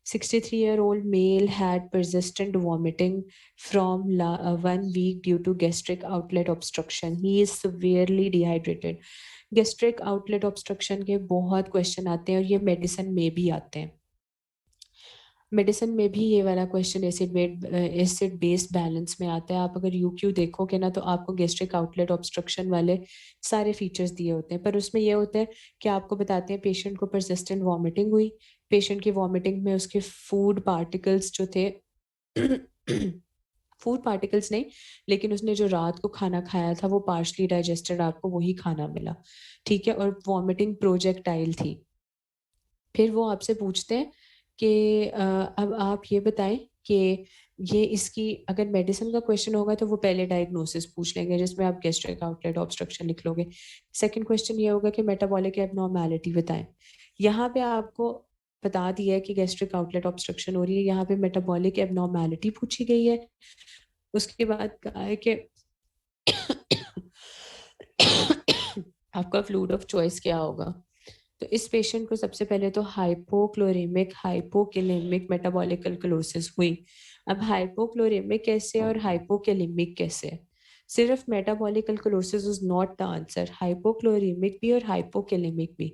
63-year-old male had persistent vomiting from 1 week due to gastric outlet obstruction. He is severely dehydrated. Gastric outlet obstruction के बहुत क्वेश्चन आते हैं और ये मेडिसिन में भी आते हैं। मेडिसिन में भी ये वाला क्वेश्चन एसिड बेस्ड बैलेंस में आता है। आप अगर यूक्यू देखोगे ना तो आपको गैस्ट्रिक आउटलेट ऑब्स्ट्रक्शन वाले सारे फीचर्स दिए होते हैं, पर उसमें ये होता है कि आपको बताते हैं पेशेंट को परसिस्टेंट वॉमिटिंग हुई, पेशेंट की वॉमिटिंग में उसके फूड पार्टिकल्स जो थे फूड पार्टिकल्स नहीं, लेकिन उसने जो रात को खाना खाया था वो पार्शली डाइजेस्टेड आपको वही खाना मिला, ठीक है, और वॉमिटिंग प्रोजेक्टाइल थी। फिर वो आपसे पूछते हैं कि अब आप ये बताएं कि ये इसकी अगर मेडिसिन का क्वेश्चन होगा तो वो पहले डायग्नोसिस पूछ लेंगे जिसमें आप गैस्ट्रिक आउटलेट ऑब्स्ट्रक्शन लिख लोगे। सेकंड क्वेश्चन ये होगा कि मेटाबॉलिक एबनॉर्मेलिटी बताएं। यहाँ पे आपको बता दिया है कि गैस्ट्रिक आउटलेट ऑब्स्ट्रक्शन हो रही है, यहाँ पे मेटाबॉलिक एबनॉर्मेलिटी पूछी गई है। उसके बाद कहा है कि आपका फ्लूइड ऑफ चॉइस क्या होगा। तो इस पेशेंट को सबसे पहले तो हाइपोक्लोरेमिक हाइपोकेलेमिक मेटाबॉलिक अल्कलोसिस हुई। अब हाइपोक्लोरेमिक कैसे और हाइपोकेलेमिक कैसे, सिर्फ metabolic alkalosis is not the answer, hypochloraemic भी और हाइपोकेलेमिक भी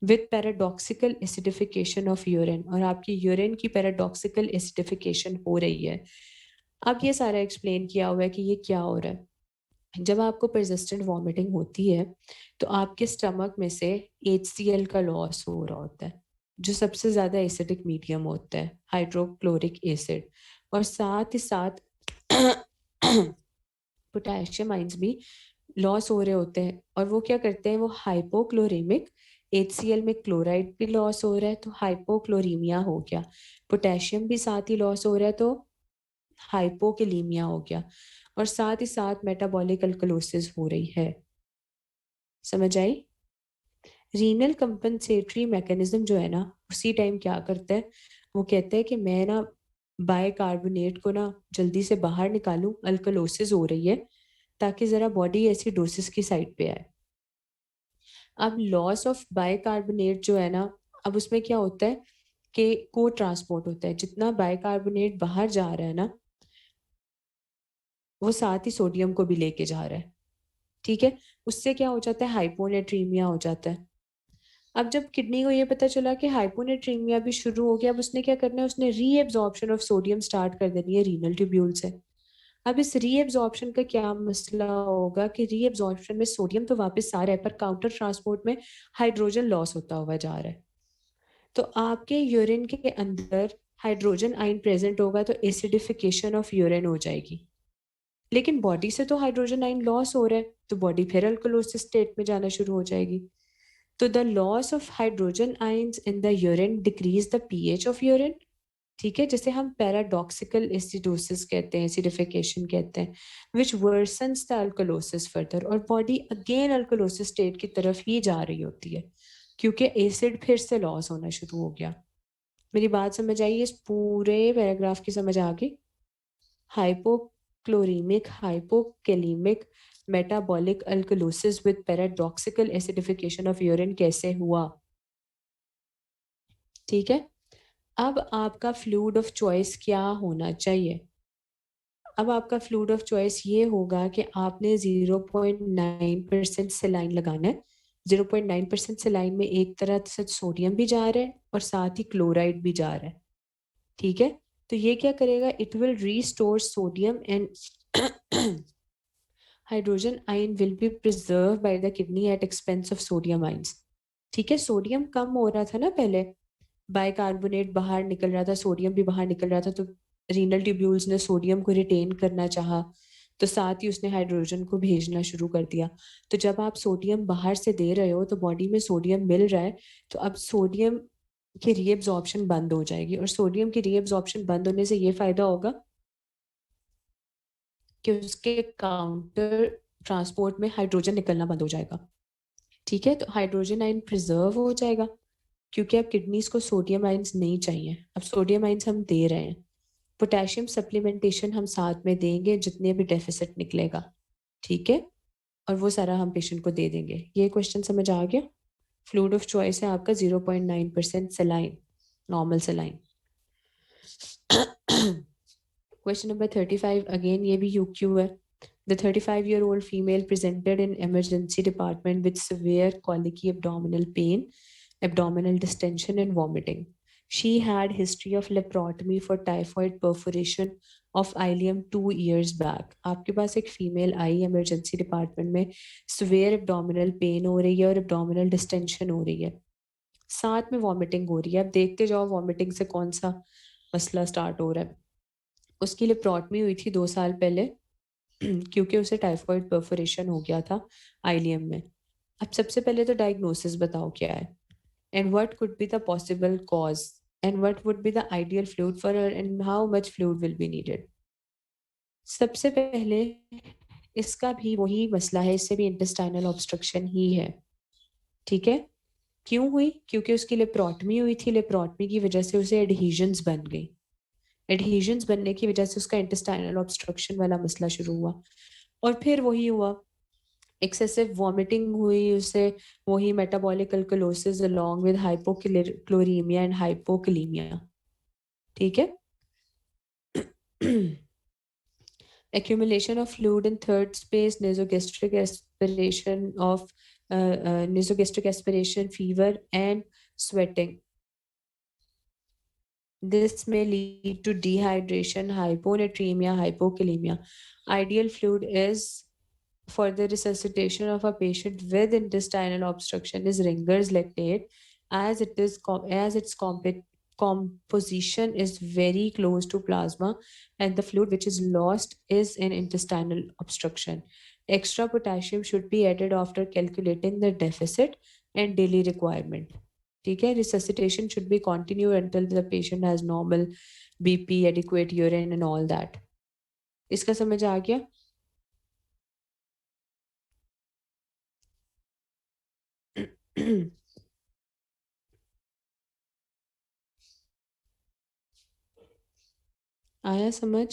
with paradoxical acidification of urine, और आपकी यूरिन की पैराडॉक्सिकल एसिडिफिकेशन हो रही है। अब ये सारा एक्सप्लेन किया हुआ है कि ये क्या हो रहा है। जब आपको परसिस्टेंट वॉमिटिंग होती है तो आपके स्टमक में से HCl का लॉस हो रहा होता है, जो सबसे ज़्यादा एसिडिक मीडियम होता है, हाइड्रोक्लोरिक एसिड, और साथ ही साथ पोटेशियम आइंस भी लॉस हो रहे होते हैं। और वो क्या करते हैं, वो हाइपोक्लोरेमिक, HCl में क्लोराइड भी लॉस हो रहा है तो हाइपोक्लोरीमिया हो गया, पोटेशियम भी साथ ही लॉस हो रहा है तो हाइपोकेलीमिया हो गया, और साथ ही साथ मेटाबॉलिक अल्कलोसिस हो रही है। समझ आई। रीनल कंपनसेटरी मैकेनिज्म जो है ना उसी टाइम क्या करता है, वो कहता है कि मैं ना बाइकार्बोनेट को ना जल्दी से बाहर निकालूं, अल्कलोसिस हो रही है, ताकि जरा बॉडी एसिडोसिस की साइड पे आए। अब लॉस ऑफ बाइकार्बोनेट जो है ना, अब उसमें क्या होता है कि को ट्रांसपोर्ट होता है, जितना बाइकार्बोनेट बाहर जा रहा है ना वो साथ ही सोडियम को भी लेके जा रहा है, ठीक है। उससे क्या हो जाता है, हाइपोनेट्रीमिया हो जाता है। अब जब किडनी को ये पता चला कि हाइपोनेट्रीमिया भी शुरू हो गया, अब उसने क्या करना है, उसने रीएब्जॉर्प्शन ऑफ सोडियम स्टार्ट कर देनी है रीनल ट्यूब्यूल से। अब इस रीएब्जॉर्प्शन का क्या मसला होगा कि रीएब्जॉर्प्शन में सोडियम तो वापस आ रहा है पर काउंटर ट्रांसपोर्ट में हाइड्रोजन लॉस होता हुआ जा रहा है। तो आपके यूरिन के अंदर हाइड्रोजन आयन प्रेजेंट होगा तो एसिडिफिकेशन ऑफ यूरिन हो जाएगी, लेकिन बॉडी से तो हाइड्रोजन आयन लॉस हो रहा है तो बॉडी फिर अल्कलोसिस स्टेट में जाना शुरू हो जाएगी। तो the loss of hydrogen ions in the urine decrease the pH of urine, ठीक है, जिसे हम पैराडॉक्सिकल एसिडोसिस कहते हैं, एसिडिफिकेशन कहते हैं, विच वर्सन्स द अल्कलोसिस फर्दर, और बॉडी अगेन अल्कलोसिस स्टेट की तरफ ही जा रही होती है क्योंकि एसिड फिर से लॉस होना शुरू हो गया। मेरी बात समझ आई, इस पूरे पैराग्राफ की समझ आ गई। Hypochloremic hypokalemic metabolic alkalosis with paradoxical acidification of urine कैसे हुआ, ठीक है। अब आपका फ्लूइड ऑफ चॉइस क्या होना चाहिए। अब आपका फ्लूइड ऑफ चॉइस ये होगा कि आपने 0.9% सेलाइन लगाना है। 0.9% सेलाइन में एक तरह से सोडियम भी जा रहा है और साथ ही क्लोराइड भी जा रहा है, ठीक है। तो ये क्या करेगा, it will restore sodium and hydrogen ion will be preserve by the kidney at expense of sodium ions, ठीक है। सोडियम कम हो रहा था ना पहले, बाइकार्बोनेट बाहर निकल रहा था, सोडियम भी बाहर निकल रहा था, तो रीनल ट्यूब्यूल्स ने सोडियम को रिटेन करना चाहा तो साथ ही उसने हाइड्रोजन को भेजना शुरू कर दिया। तो जब आप सोडियम बाहर से दे रहे हो तो बॉडी में सोडियम मिल रहा है, तो अब सोडियम की रीएब्जॉर्प्शन बंद हो जाएगी, और सोडियम की रीएब्जॉर्प्शन बंद होने से ये फायदा होगा कि उसके काउंटर ट्रांसपोर्ट में हाइड्रोजन निकलना बंद हो जाएगा, ठीक है। तो हाइड्रोजन आयन प्रिजर्व हो जाएगा क्योंकि अब किडनीज को सोडियम आयंस नहीं चाहिए, अब सोडियम आयंस हम दे रहे हैं। पोटेशियम सप्लीमेंटेशन हम साथ में देंगे जितने भी डेफिसिट निकलेगा, ठीक है। और वो सारा हम पेशेंट को दे देंगे। ये क्वेश्चन समझ आ गया? फ्लूइड ऑफ चॉइस है आपका 0.9% saline, normal saline. Question number 35 again, ये भी UQ है. The 35-year-old female presented in emergency department with severe colicky abdominal pain, abdominal distension and vomiting. She had history of laparotomy for typhoid perforation of ileum 2 years back. आपके पास एक female I emergency department में severe abdominal pain हो रही है और abdominal distension हो रही है, साथ में vomiting हो रही है. अब देखते जाओ vomiting से कौन सा मसला स्टार्ट हो रहा है. उसकी लेप्रोटमी हुई थी 2 साल पहले क्योंकि उसे टाइफॉइड परफोरेशन हो गया था आइलियम में. अब सबसे पहले तो डायग्नोसिस बताओ क्या है, and what could be the possible cause, and what would be the ideal fluid for her, and how much fluid will be needed. सबसे पहले इसका भी वही मसला है, इससे भी इंटेस्टाइनल ऑब्स्ट्रक्शन ही है. ठीक है, क्यों हुई? क्योंकि उसकी लेप्रोटमी हुई थी, लेप्रोटमी की वजह से उसे एडहीजन्स बन गई. एडहीजन्स बनने की वजह से उसका इंटेस्टाइनल ऑब्स्ट्रक्शन वाला मसला शुरू हुआ. और फिर वही हुआ, एक्सेसिव वॉमिटिंग हुई उसे, वही metabolic alkalosis along with hypochloremia and hypokalemia. ठीक है. Accumulation of fluid in third space, nasogastric aspiration, fever and sweating. This may lead to dehydration, hyponatremia, hypokalemia. Ideal fluid is for the resuscitation of a patient with intestinal obstruction is Ringer's lactate, as its composition is very close to plasma, and the fluid which is lost is an intestinal obstruction. Extra potassium should be added after calculating the deficit and daily requirement. ठीक है. Resuscitation should be continued until the patient has normal BP, adequate urine and all that. इसका समझ आ गया? आया समझ?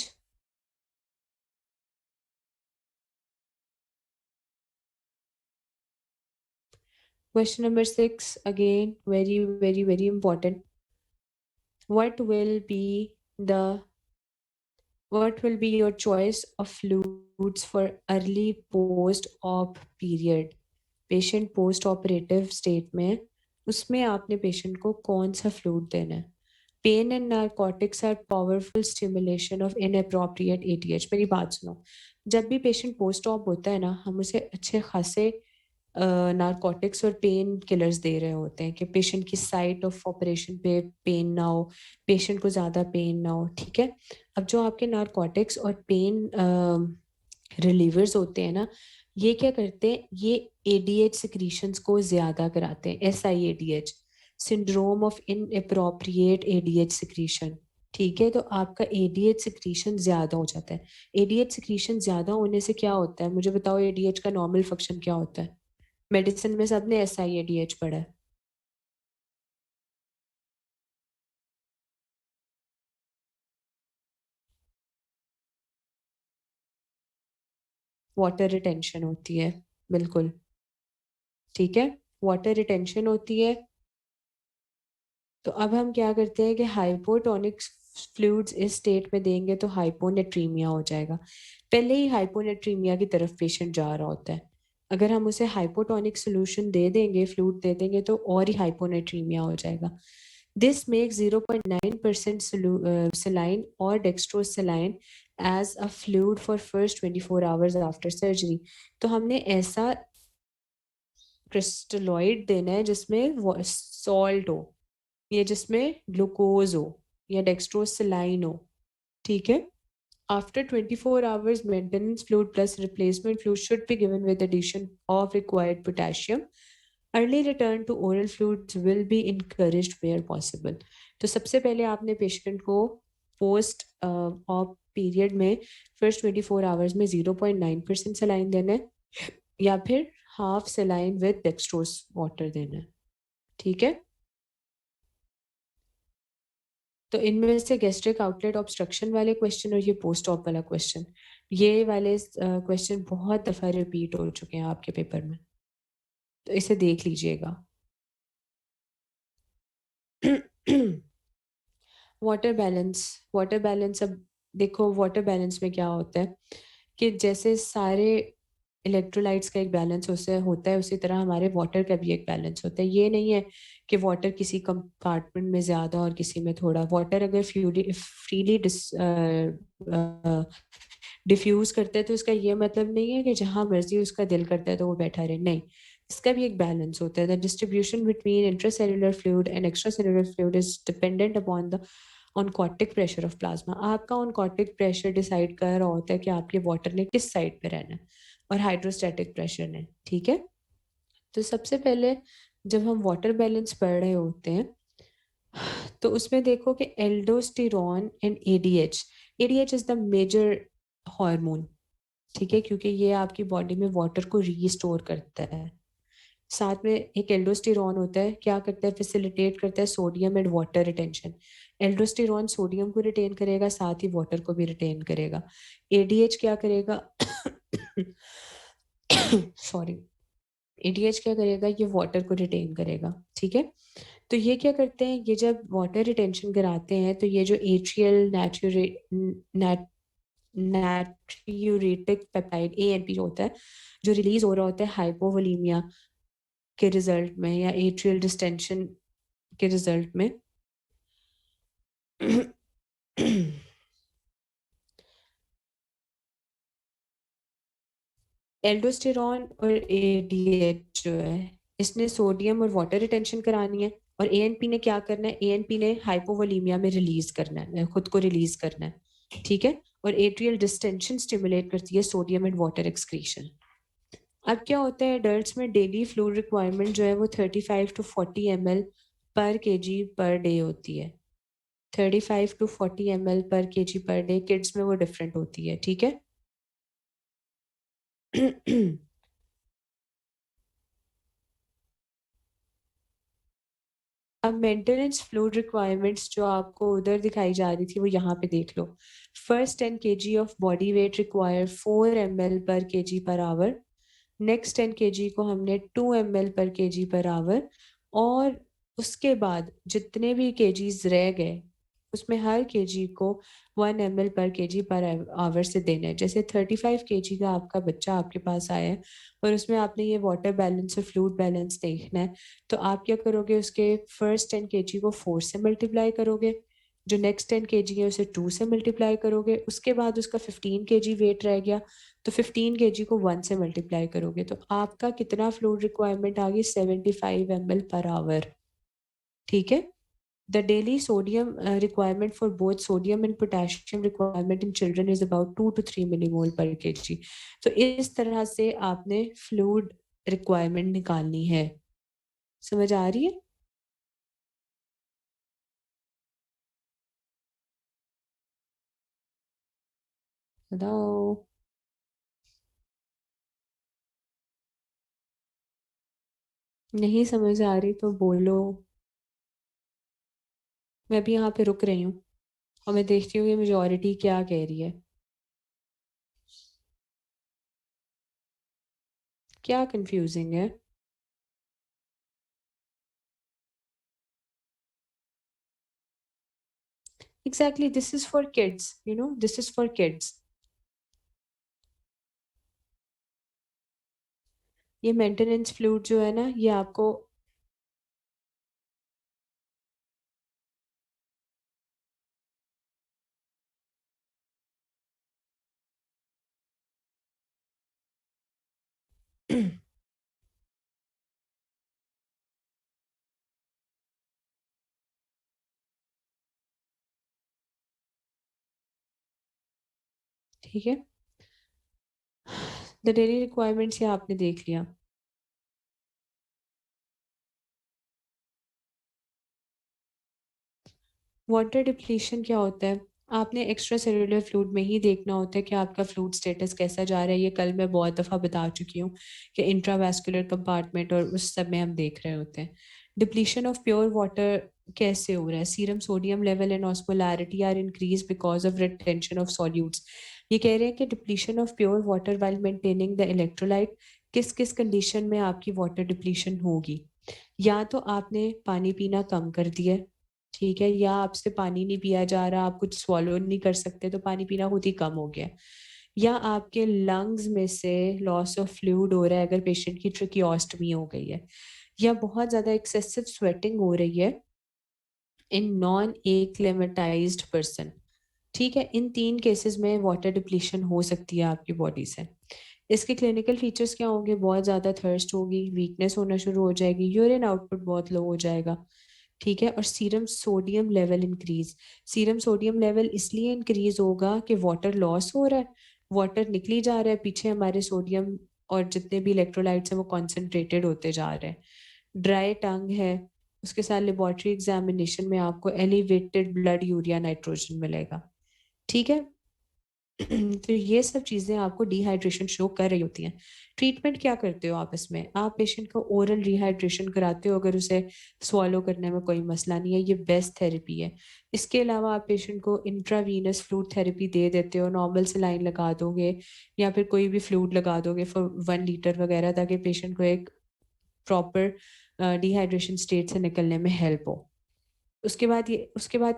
Question number 6, again, very important. What will be your choice of fluids for early post-op period? Patient post-operative state में, उसमें आपने patient को कौन सा fluid देना है? Pain and narcotics are powerful stimulation of inappropriate ATH. मेरी बात सुनो, जब भी पेशेंट पोस्ट ऑप होता है ना, हम उसे अच्छे खासे नारकोटिक्स और पेन किलर्स दे रहे होते हैं कि पेशेंट की साइट ऑफ ऑपरेशन पे पेन ना हो, पेशेंट को ज़्यादा पेन ना हो. ठीक है. अब जो आपके नारकोटिक्स और पेन रिलीवर्स होते हैं ना, ये क्या करते हैं, ये ADH सिक्रीशंस को ज़्यादा कराते हैं. SIADH, syndrome of inappropriate ADH secretion. ठीक है. तो आपका ADH सिक्रीशन ज़्यादा हो जाता है. ADH सिक्रीशन ज़्यादा होने से क्या होता है, मुझे बताओ, ADH का नॉर्मल फंक्शन क्या होता है? मेडिसिन में सबने SIADH पढ़ा है. वाटर रिटेंशन होती है, बिल्कुल. ठीक है, वाटर रिटेंशन होती है. तो अब हम क्या करते हैं कि हाइपोटोनिक फ्लूइड्स इस स्टेट में देंगे तो हाइपोनेट्रीमिया हो जाएगा. पहले ही हाइपोनेट्रीमिया की तरफ पेशेंट जा रहा होता है. अगर हम उसे हाइपोटोनिक सोल्यूशन दे देंगे, फ्लूइड दे देंगे, तो और ही हाइपोनेट्रीमिया हो जाएगा. This makes 0.9% saline or dextrosaline as a fluid for first 24 hours after surgery. तो हमने ऐसा क्रिस्टलॉइड देना है जिसमें सॉल्ट हो, या जिसमें ग्लूकोज हो, या डेक्स्ट्रोसलाइन हो. ठीक है. After 24 hours, maintenance fluid plus replacement fluid should be given with addition of required potassium. Early return to oral fluids will be encouraged where possible. तो सबसे पहले आपने पेशेंट को पोस्ट ऑप पीरियड में फर्स्ट 24 आवर्स में 0.9% saline देना है, या फिर half saline with dextrose water देना है. ठीक है. तो इनमें से गैस्ट्रिक आउटलेट ऑब्स्ट्रक्शन वाले क्वेश्चन और ये पोस्ट ऑप वाला क्वेश्चन, ये वाले क्वेश्चन बहुत दफ़ा रिपीट हो चुके हैं आपके पेपर में, तो इसे देख लीजिएगा। वाटर बैलेंस, अब देखो वाटर बैलेंस में क्या होता है कि जैसे सारे इलेक्ट्रोलाइट्स का एक बैलेंस होता है उसी तरह हमारे वाटर का भी एक बैलेंस होता है। ये नहीं है कि वाटर किसी कंपार्टमेंट में ज़्यादा और किसी में थोड़ा। वाटर अगर फ्रीली डिफ्यूज करता है तो इसका ये मतलब नहीं है कि जहां मर्जी उसका दिल करता है तो वो बैठा रहे, नहीं। इसका भी एक बैलेंस होता है। The distribution between intracellular fluid and extracellular fluid is dependent upon the oncotic pressure of plasma. आपका ऑनकोटिक प्रेशर डिसाइड कर रहा होता है कि आपके वाटर ने किस साइड पे रहना है, और हाइड्रोस्टैटिक प्रेशर ने, ठीक है। तो सबसे पहले जब हम वाटर बैलेंस पढ़ रहे होते हैं तो उसमें देखो कि aldosterone and ADH, ADH is the major hormone, ठीक है, क्योंकि ये आपकी बॉडी में वाटर को रीस्टोर करता है। साथ में एक एल्डोस्टेरॉन होता है, क्या करता है, फैसिलिटेट करता है sodium and water retention. Aldosterone sodium को रिटेन करेगा, साथ ही वाटर को भी रिटेन करेगा। एडीएच क्या करेगा सॉरी, एडीएच क्या करेगा, ये वाटर को रिटेन करेगा, ठीक है। तो ये क्या करते हैं, ये जब वाटर रिटेंशन कराते हैं तो ये जो एट्रियल नाट्रियूरेटिक पेप्टाइड एएनपी जो होता है, जो रिलीज हो रहा होता है हाइपोवोलीमिया के रिजल्ट में या एट्रियल डिस्टेंशन के रिजल्ट में एल्डोस्टेरॉन और एडीएच जो है, इसने सोडियम और वाटर रिटेंशन करानी है, और एएनपी ने क्या करना है, एएनपी ने हाइपोवोलीमिया में रिलीज करना है, खुद को रिलीज करना है, ठीक है। और एट्रियल डिस्टेंशन स्टिमुलेट करती है सोडियम एंड वाटर एक्सक्रीशन। अब क्या होता है, एडल्ट्स में डेली फ्लूइड रिक्वायरमेंट जो है वो 35 to 40 ml per kg per day होती है। 35 to 40 ml per kg per day. Kids में वो डिफरेंट होती है, ठीक है। अब मेंटेनेंस फ्लूइड रिक्वायरमेंट्स जो आपको उधर दिखाई जा रही थी वो यहाँ पे देख लो। First 10 kg of body weight require 4 ml per kg per hour. Next 10 kg को हमने 2 ml per kg per our. और उसके बाद जितने भी केजीज रह गए उसमें हर केजी को 1 ml per kg per our से देना है। जैसे 35 kg का आपका बच्चा आपके पास आया है और उसमें आपने ये वाटर बैलेंस और फ्लूइड बैलेंस देखना है, तो आप क्या करोगे, उसके फर्स्ट 10 kg को 4 से मल्टीप्लाई करोगे, जो नेक्स्ट 10 kg है उसे 2 से मल्टीप्लाई करोगे, उसके बाद उसका 15 kg वेट रह गया तो 15 kg को 1 से मल्टीप्लाई करोगे, तो आपका कितना फ्लूइड रिक्वायरमेंट आ गई, 75 ml पर आवर, ठीक है। The daily sodium requirement for both sodium and potassium requirement in children is about 2 to 3 millimole पर केजी। तो इस तरह से आपने फ्लूइड रिक्वायरमेंट निकालनी है। समझ आ रही है? बताओ। नहीं समझ आ रही तो बोलो। मैं भी यहाँ पे रुक रही हूँ और मैं देखती हूँ कि मेजोरिटी क्या कह रही है। क्या कंफ्यूजिंग है? Exactly, this is for kids, you know, this is for kids. ये मेंटेनेंस फ्लूइड जो है ना, ये आपको ठीक है। द डेली रिक्वायरमेंट्स ये आपने देख लिया। वाटर डिप्लीशन क्या होता है, आपने एक्स्ट्रा सेलुलर फ्लूइड में ही देखना होता है कि आपका फ्लूइड स्टेटस कैसा जा रहा है। ये कल मैं बहुत दफ़ा बता चुकी हूँ कि इंट्रावैस्कुलर कंपार्टमेंट और उस सब में हम देख रहे होते हैं। डिप्लीशन ऑफ प्योर वाटर कैसे हो रहा है, serum sodium level and osmolarity are increase because of retention of solutes. ये कह रहे हैं कि depletion of pure water while maintaining the electrolyte, किस किस कंडीशन में आपकी वाटर डिप्लीशन होगी। या तो आपने पानी पीना कम कर दिया, ठीक है, या आपसे पानी नहीं पिया जा रहा, आप कुछ swallow नहीं कर सकते तो पानी पीना खुद ही कम हो गया, या आपके लंग्स में से लॉस ऑफ फ्लूइड हो रहा है अगर पेशेंट की ट्रकियोस्टमी हो गई है, या बहुत ज्यादा एक्सेसिव स्वेटिंग हो रही है इन नॉन एक्लेमेटाइज्ड पर्सन। ठीक है, इन 3 केसेस में वाटर डिप्लीशन हो सकती है आपकी बॉडी से। इसके क्लिनिकल फीचर्स क्या होंगे? बहुत ज़्यादा थर्स्ट होगी, वीकनेस होना शुरू हो जाएगी, यूरिन आउटपुट बहुत लो हो जाएगा, ठीक है, और serum sodium level increase. Serum sodium level इसलिए इंक्रीज होगा कि वाटर लॉस हो रहा है, वाटर निकली जा रहा है, पीछे हमारे सोडियम और जितने भी इलेक्ट्रोलाइट्स हैं वो कॉन्सेंट्रेटेड होते जा रहे हैं। ड्राई टंग है, उसके साथ लेबोरेटरी एग्जामिनेशन में आपको एलिवेटेड ब्लड यूरिया नाइट्रोजन मिलेगा, ठीक है। तो ये सब चीजें आपको डिहाइड्रेशन शो कर रही होती हैं। ट्रीटमेंट क्या करते हो आप इसमें? आप पेशेंट को ओरल रिहाइड्रेशन कराते हो अगर उसे स्वॉलो करने में कोई मसला नहीं है, ये बेस्ट थेरेपी है। इसके अलावा आप पेशेंट को इंट्रावीनस फ्लूइड थेरेपी दे देते हो, नॉर्मल सलाइन लगा दोगे या फिर कोई भी फ्लूइड लगा दोगे फॉर 1 लीटर वगैरह, ताकि पेशेंट को एक प्रॉपर डिहाइड्रेशन स्टेट से निकलने में हेल्प हो। उसके बाद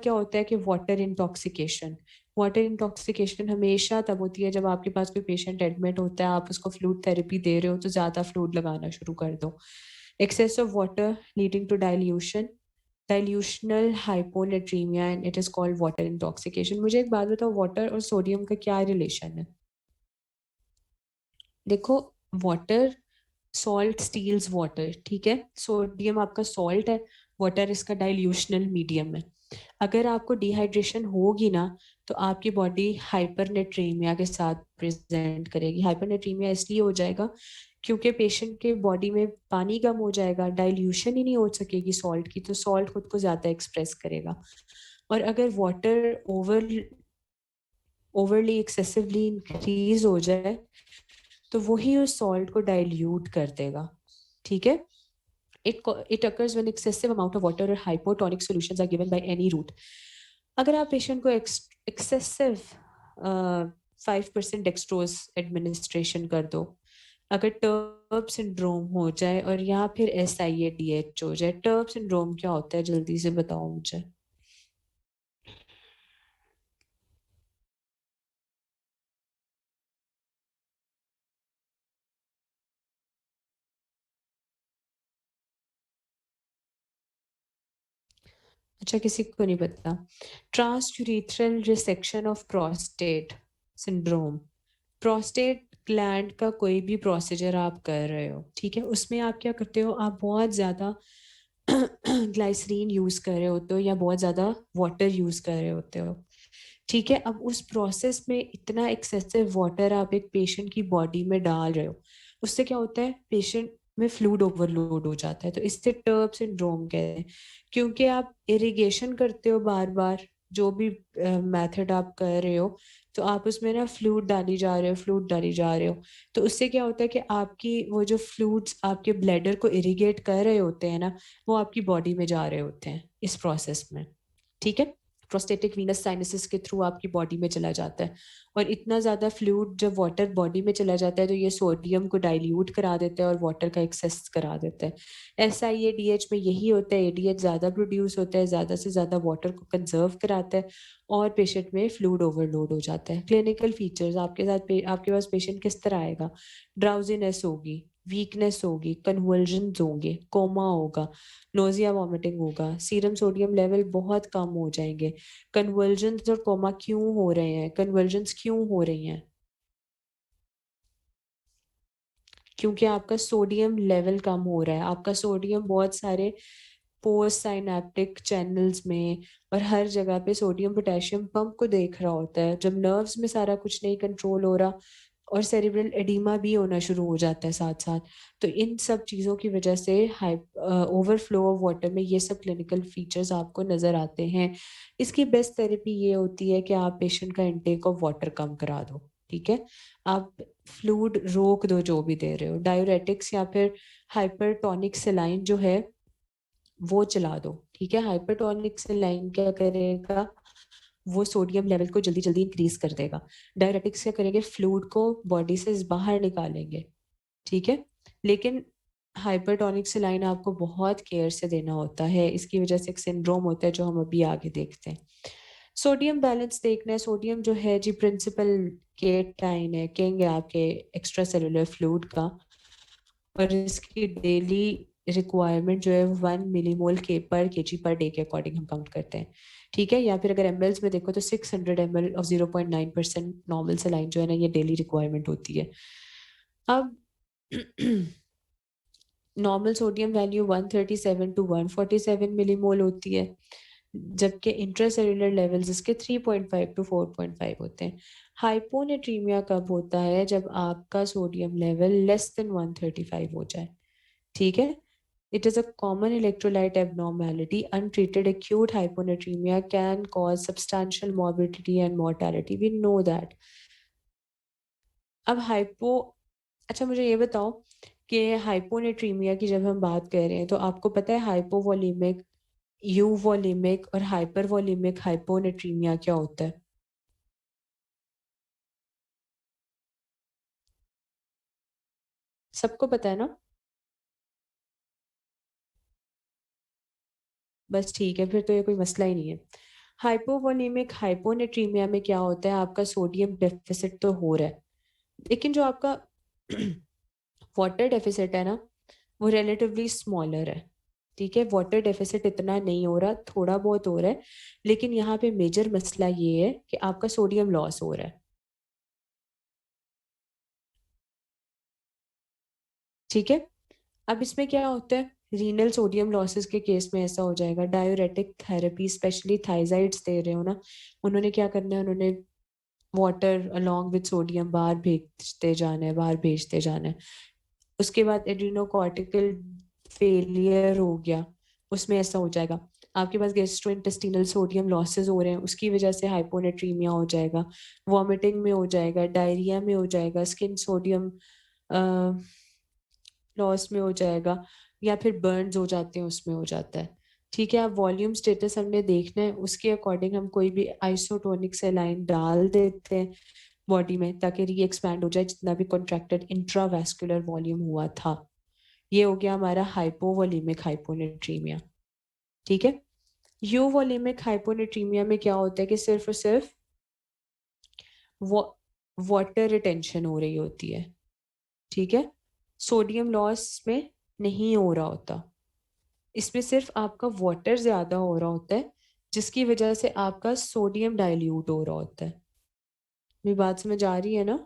क्या होता है कि वाटर इंटॉक्सिकेशन। वाटर इंटॉक्सिकेशन हमेशा तब होती है जब आपके पास कोई पेशेंट एडमिट होता है, आप उसको फ्लूइड थेरेपी दे रहे हो तो ज्यादा फ्लूइड लगाना शुरू कर दो। Excess of water leading to dilution, dilutional hyponatremia and it is called water intoxication. मुझे एक बात बताओ, वाटर और सोडियम का क्या रिलेशन है? देखो, वाटर, सॉल्ट स्टील्स वाटर, ठीक है, सोडियम आपका सॉल्ट है, वाटर इसका डाइल्यूशनल मीडियम है। अगर आपको डिहाइड्रेशन होगी ना तो आपकी बॉडी हाइपरनेट्रीमिया के साथ प्रेजेंट करेगी। हाइपरनेट्रीमिया इसलिए हो जाएगा क्योंकि पेशेंट के बॉडी में पानी कम हो जाएगा, डाइल्यूशन ही नहीं हो सकेगी सॉल्ट की, तो सॉल्ट खुद को ज्यादा एक्सप्रेस करेगा। और अगर वाटर ओवरली एक्सेसिवली इंक्रीज हो जाए तो वही उस सॉल्ट को डाइल्यूट कर देगा, ठीक है। It occurs when excessive amount of water or hypotonic solutions are given by any route. अगर आप पेशेंट को एक्सेसिव 5% डेक्सट्रोज एडमिनिस्ट्रेशन कर दो, अगर टर्ब सिंड्रोम हो जाए और या फिर SIADH हो जाए। टर्ब सिंड्रोम क्या होता है, जल्दी से बताओ मुझे। अच्छा, किसी को नहीं पता। Transurethral resection of prostate syndrome. Prostate gland का कोई भी प्रोसीजर आप कर रहे हो, ठीक है, उसमें आप क्या करते हो, आप बहुत ज्यादा ग्लाइसरीन यूज कर रहे होते हो या बहुत ज्यादा वाटर यूज कर रहे होते हो, ठीक है। अब उस प्रोसेस में इतना एक्सेसिव वाटर आप एक पेशेंट की बॉडी में डाल रहे हो, उससे क्या होता है, पेशेंट में फ्लूइड ओवरलोड हो जाता है, तो इससे टर्ब सिंड्रोम कहते हैं। क्योंकि आप इरिगेशन करते हो बार बार, जो भी मेथड आप कर रहे हो, तो आप उसमें ना फ्लूइड डाली जा रहे हो, फ्लूइड डाली जा रहे हो, तो उससे क्या होता है कि आपकी वो जो फ्लूइड्स आपके ब्लैडर को इरिगेट कर रहे होते हैं ना, वो आपकी बॉडी में जा रहे होते हैं इस प्रोसेस में, ठीक है। प्रोस्टेटिक वीनस साइनसेस के थ्रू आपकी बॉडी में चला जाता है, और इतना ज्यादा फ्लूइड जब वाटर बॉडी में चला जाता है तो ये सोडियम को डाइल्यूट करा देता है और वाटर का एक्सेस करा देता है। SIADH में यही होता है, ADH ज्यादा प्रोड्यूस होता है, ज्यादा से ज्यादा वाटर को कंजर्व कराता है और पेशेंट में फ्लूइड ओवरलोड हो जाता है। क्लिनिकल फीचर्स आपके साथ आपके पास पेशेंट किस तरह आएगा? ड्राउजीनेस होगी, वीकनेस होगी, कन्वल्जन्स होंगे, कोमा होगा, नोजिया वॉमिटिंग होगा, सीरम सोडियम लेवल बहुत कम हो जाएंगे। कन्वर्जेंस और कोमा क्यों हो रहे हैं? कन्वर्जेंस क्यों हो रही हैं? क्योंकि आपका सोडियम लेवल कम हो रहा है। आपका सोडियम बहुत सारे पोस्ट साइनेप्टिक चैनल्स में और हर जगह पे सोडियम पोटेशियम पंप को देख रहा होता है। जब नर्व्स में सारा कुछ नहीं कंट्रोल हो रहा और सेरिब्रल एडिमा भी होना शुरू हो जाता है साथ साथ, तो इन सब चीज़ों की वजह से हाई ओवरफ्लो ऑफ वाटर में ये सब क्लिनिकल फीचर्स आपको नज़र आते हैं। इसकी बेस्ट थेरेपी ये होती है कि आप पेशेंट का इंटेक ऑफ वाटर कम करा दो, ठीक है। आप फ्लूइड रोक दो जो भी दे रहे हो, डायूरेटिक्स या फिर हाइपरटोनिक सेलाइन जो है वो चला दो, ठीक है। हाइपरटोनिक सेलाइन क्या करेगा, वो सोडियम लेवल को जल्दी जल्दी इंक्रीज कर देगा। डायरेटिक्स क्या करेंगे, फ्लूइड को बॉडी से बाहर निकालेंगे, ठीक है। लेकिन हाइपरटोनिक सलाइन आपको बहुत केयर से देना होता है, इसकी वजह से एक सिंड्रोम होता है जो हम अभी आगे देखते हैं। सोडियम बैलेंस देखना है। सोडियम जो है जी प्रिंसिपल केटाइन है, किंग है आपके एक्स्ट्रा सेलुलर फ्लूइड का, और इसकी डेली रिक्वायरमेंट जो है 1 मिलीमोल के पर केजी पर डे के अकॉर्डिंग हम काउंट करते हैं, ठीक है। या फिर अगर एमएल्स में देखो तो 600 ml ऑफ 0.9% नॉर्मल सलाइन जो है ना, ये डेली रिक्वायरमेंट होती है। अब normal sodium value 137 to 147 millimole होती है, जबकि इंट्रासेल्युलर लेवल्स इसके 3.5 टू 4.5 होते हैं। हाइपोनेट्रीमिया कब होता है, जब आपका सोडियम लेवल लेस देन 135 हो जाए, ठीक है। It is a common electrolyte abnormality. Untreated acute hyponatremia can cause substantial morbidity and mortality. We know that. अब अच्छा मुझे ये बताओ कि हाइपोनेट्रीमिया की जब हम बात कर रहे हैं तो आपको पता है हाइपोवोलिमिक, यूवोलिमिक और हाइपरवोलिमिक हाइपोनेट्रीमिया क्या होता है? सबको पता है ना? बस ठीक है, फिर तो ये कोई मसला ही नहीं है। हाइपोवोलिमिक हाइपोनेट्रीमिया में क्या होता है, आपका सोडियम डेफिसिट तो हो रहा है, लेकिन जो आपका वाटर डेफिसिट है ना, वो रिलेटिवली स्मॉलर है, ठीक है। वाटर डेफिसिट इतना नहीं हो रहा, थोड़ा बहुत हो रहा है, लेकिन यहाँ पे मेजर मसला ये है कि आपका सोडियम लॉस हो रहा है, ठीक है। अब इसमें क्या होता है, रीनल सोडियम लॉसेस के केस में ऐसा हो जाएगा, डायूरेटिक थेरेपी स्पेशली थाइजाइड्स दे रहे हो ना, उन्होंने क्या करना है, उन्होंने वाटर अलोंग विद सोडियम बाहर भेजते जाना है, बाहर भेजते जाना है। उसके बाद एड्रीनोकॉर्टिकल फेलियर हो गया, उसमें ऐसा हो जाएगा, आपके पास गैस्ट्रोइंटेस्टिनल सोडियम लॉसेस हो रहे हैं, उसकी वजह से हाइपोनेट्रीमिया हो जाएगा, वॉमिटिंग में हो जाएगा, डायरिया में हो जाएगा, स्किन सोडियम लॉस में हो जाएगा, या फिर बर्न्स हो जाते हैं उसमें हो जाता है, ठीक है। अब वॉल्यूम स्टेटस हमने देखना है, उसके अकॉर्डिंग हम कोई भी आइसोटोनिक सेलाइन डाल देते हैं बॉडी में, ताकि री एक्सपैंड हो जाए जितना भी कॉन्ट्रैक्टेड इंट्रावेस्कुलर वॉल्यूम हुआ था। ये हो गया हमारा हाइपोवोलिमिक हाइपोनेट्रीमिया, ठीक है। यूवोलिमिक हाइपोनेट्रीमिया में क्या होता है कि सिर्फ और सिर्फ वाटर रिटेंशन हो रही होती है, ठीक है। सोडियम लॉस में नहीं हो रहा होता, इसमें सिर्फ आपका वाटर ज्यादा हो रहा होता है, जिसकी वजह से आपका सोडियम डाइल्यूट हो रहा होता है। मेरी बात समझ आ रही है ना?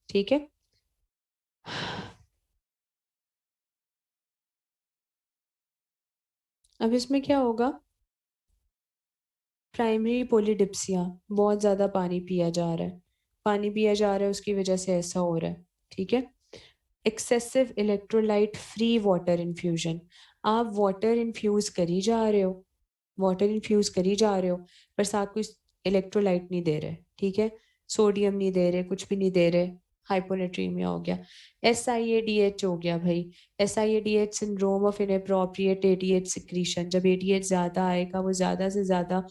ठीक है। अब इसमें क्या होगा, प्राइमरी पोलीडिप्सिया, बहुत ज्यादा पानी पिया जा रहा है, पानी पिया जा रहा है, उसकी वजह से ऐसा हो रहा है, ठीक है। Excessive electrolyte free water infusion, आप वाटर इन्फ्यूज करी जा रहे हो, वाटर इन्फ्यूज करी जा रहे हो, पर साथ कुछ इलेक्ट्रोलाइट नहीं दे रहे, ठीक है। सोडियम नहीं दे रहे, कुछ भी नहीं दे रहे, हाइपोनेट्रीमिया हो गया। SIADH हो गया भाई, SIADH syndrome of inappropriate ADH secretion, जब ADH ज्यादा आएगा वो ज्यादा से ज्यादा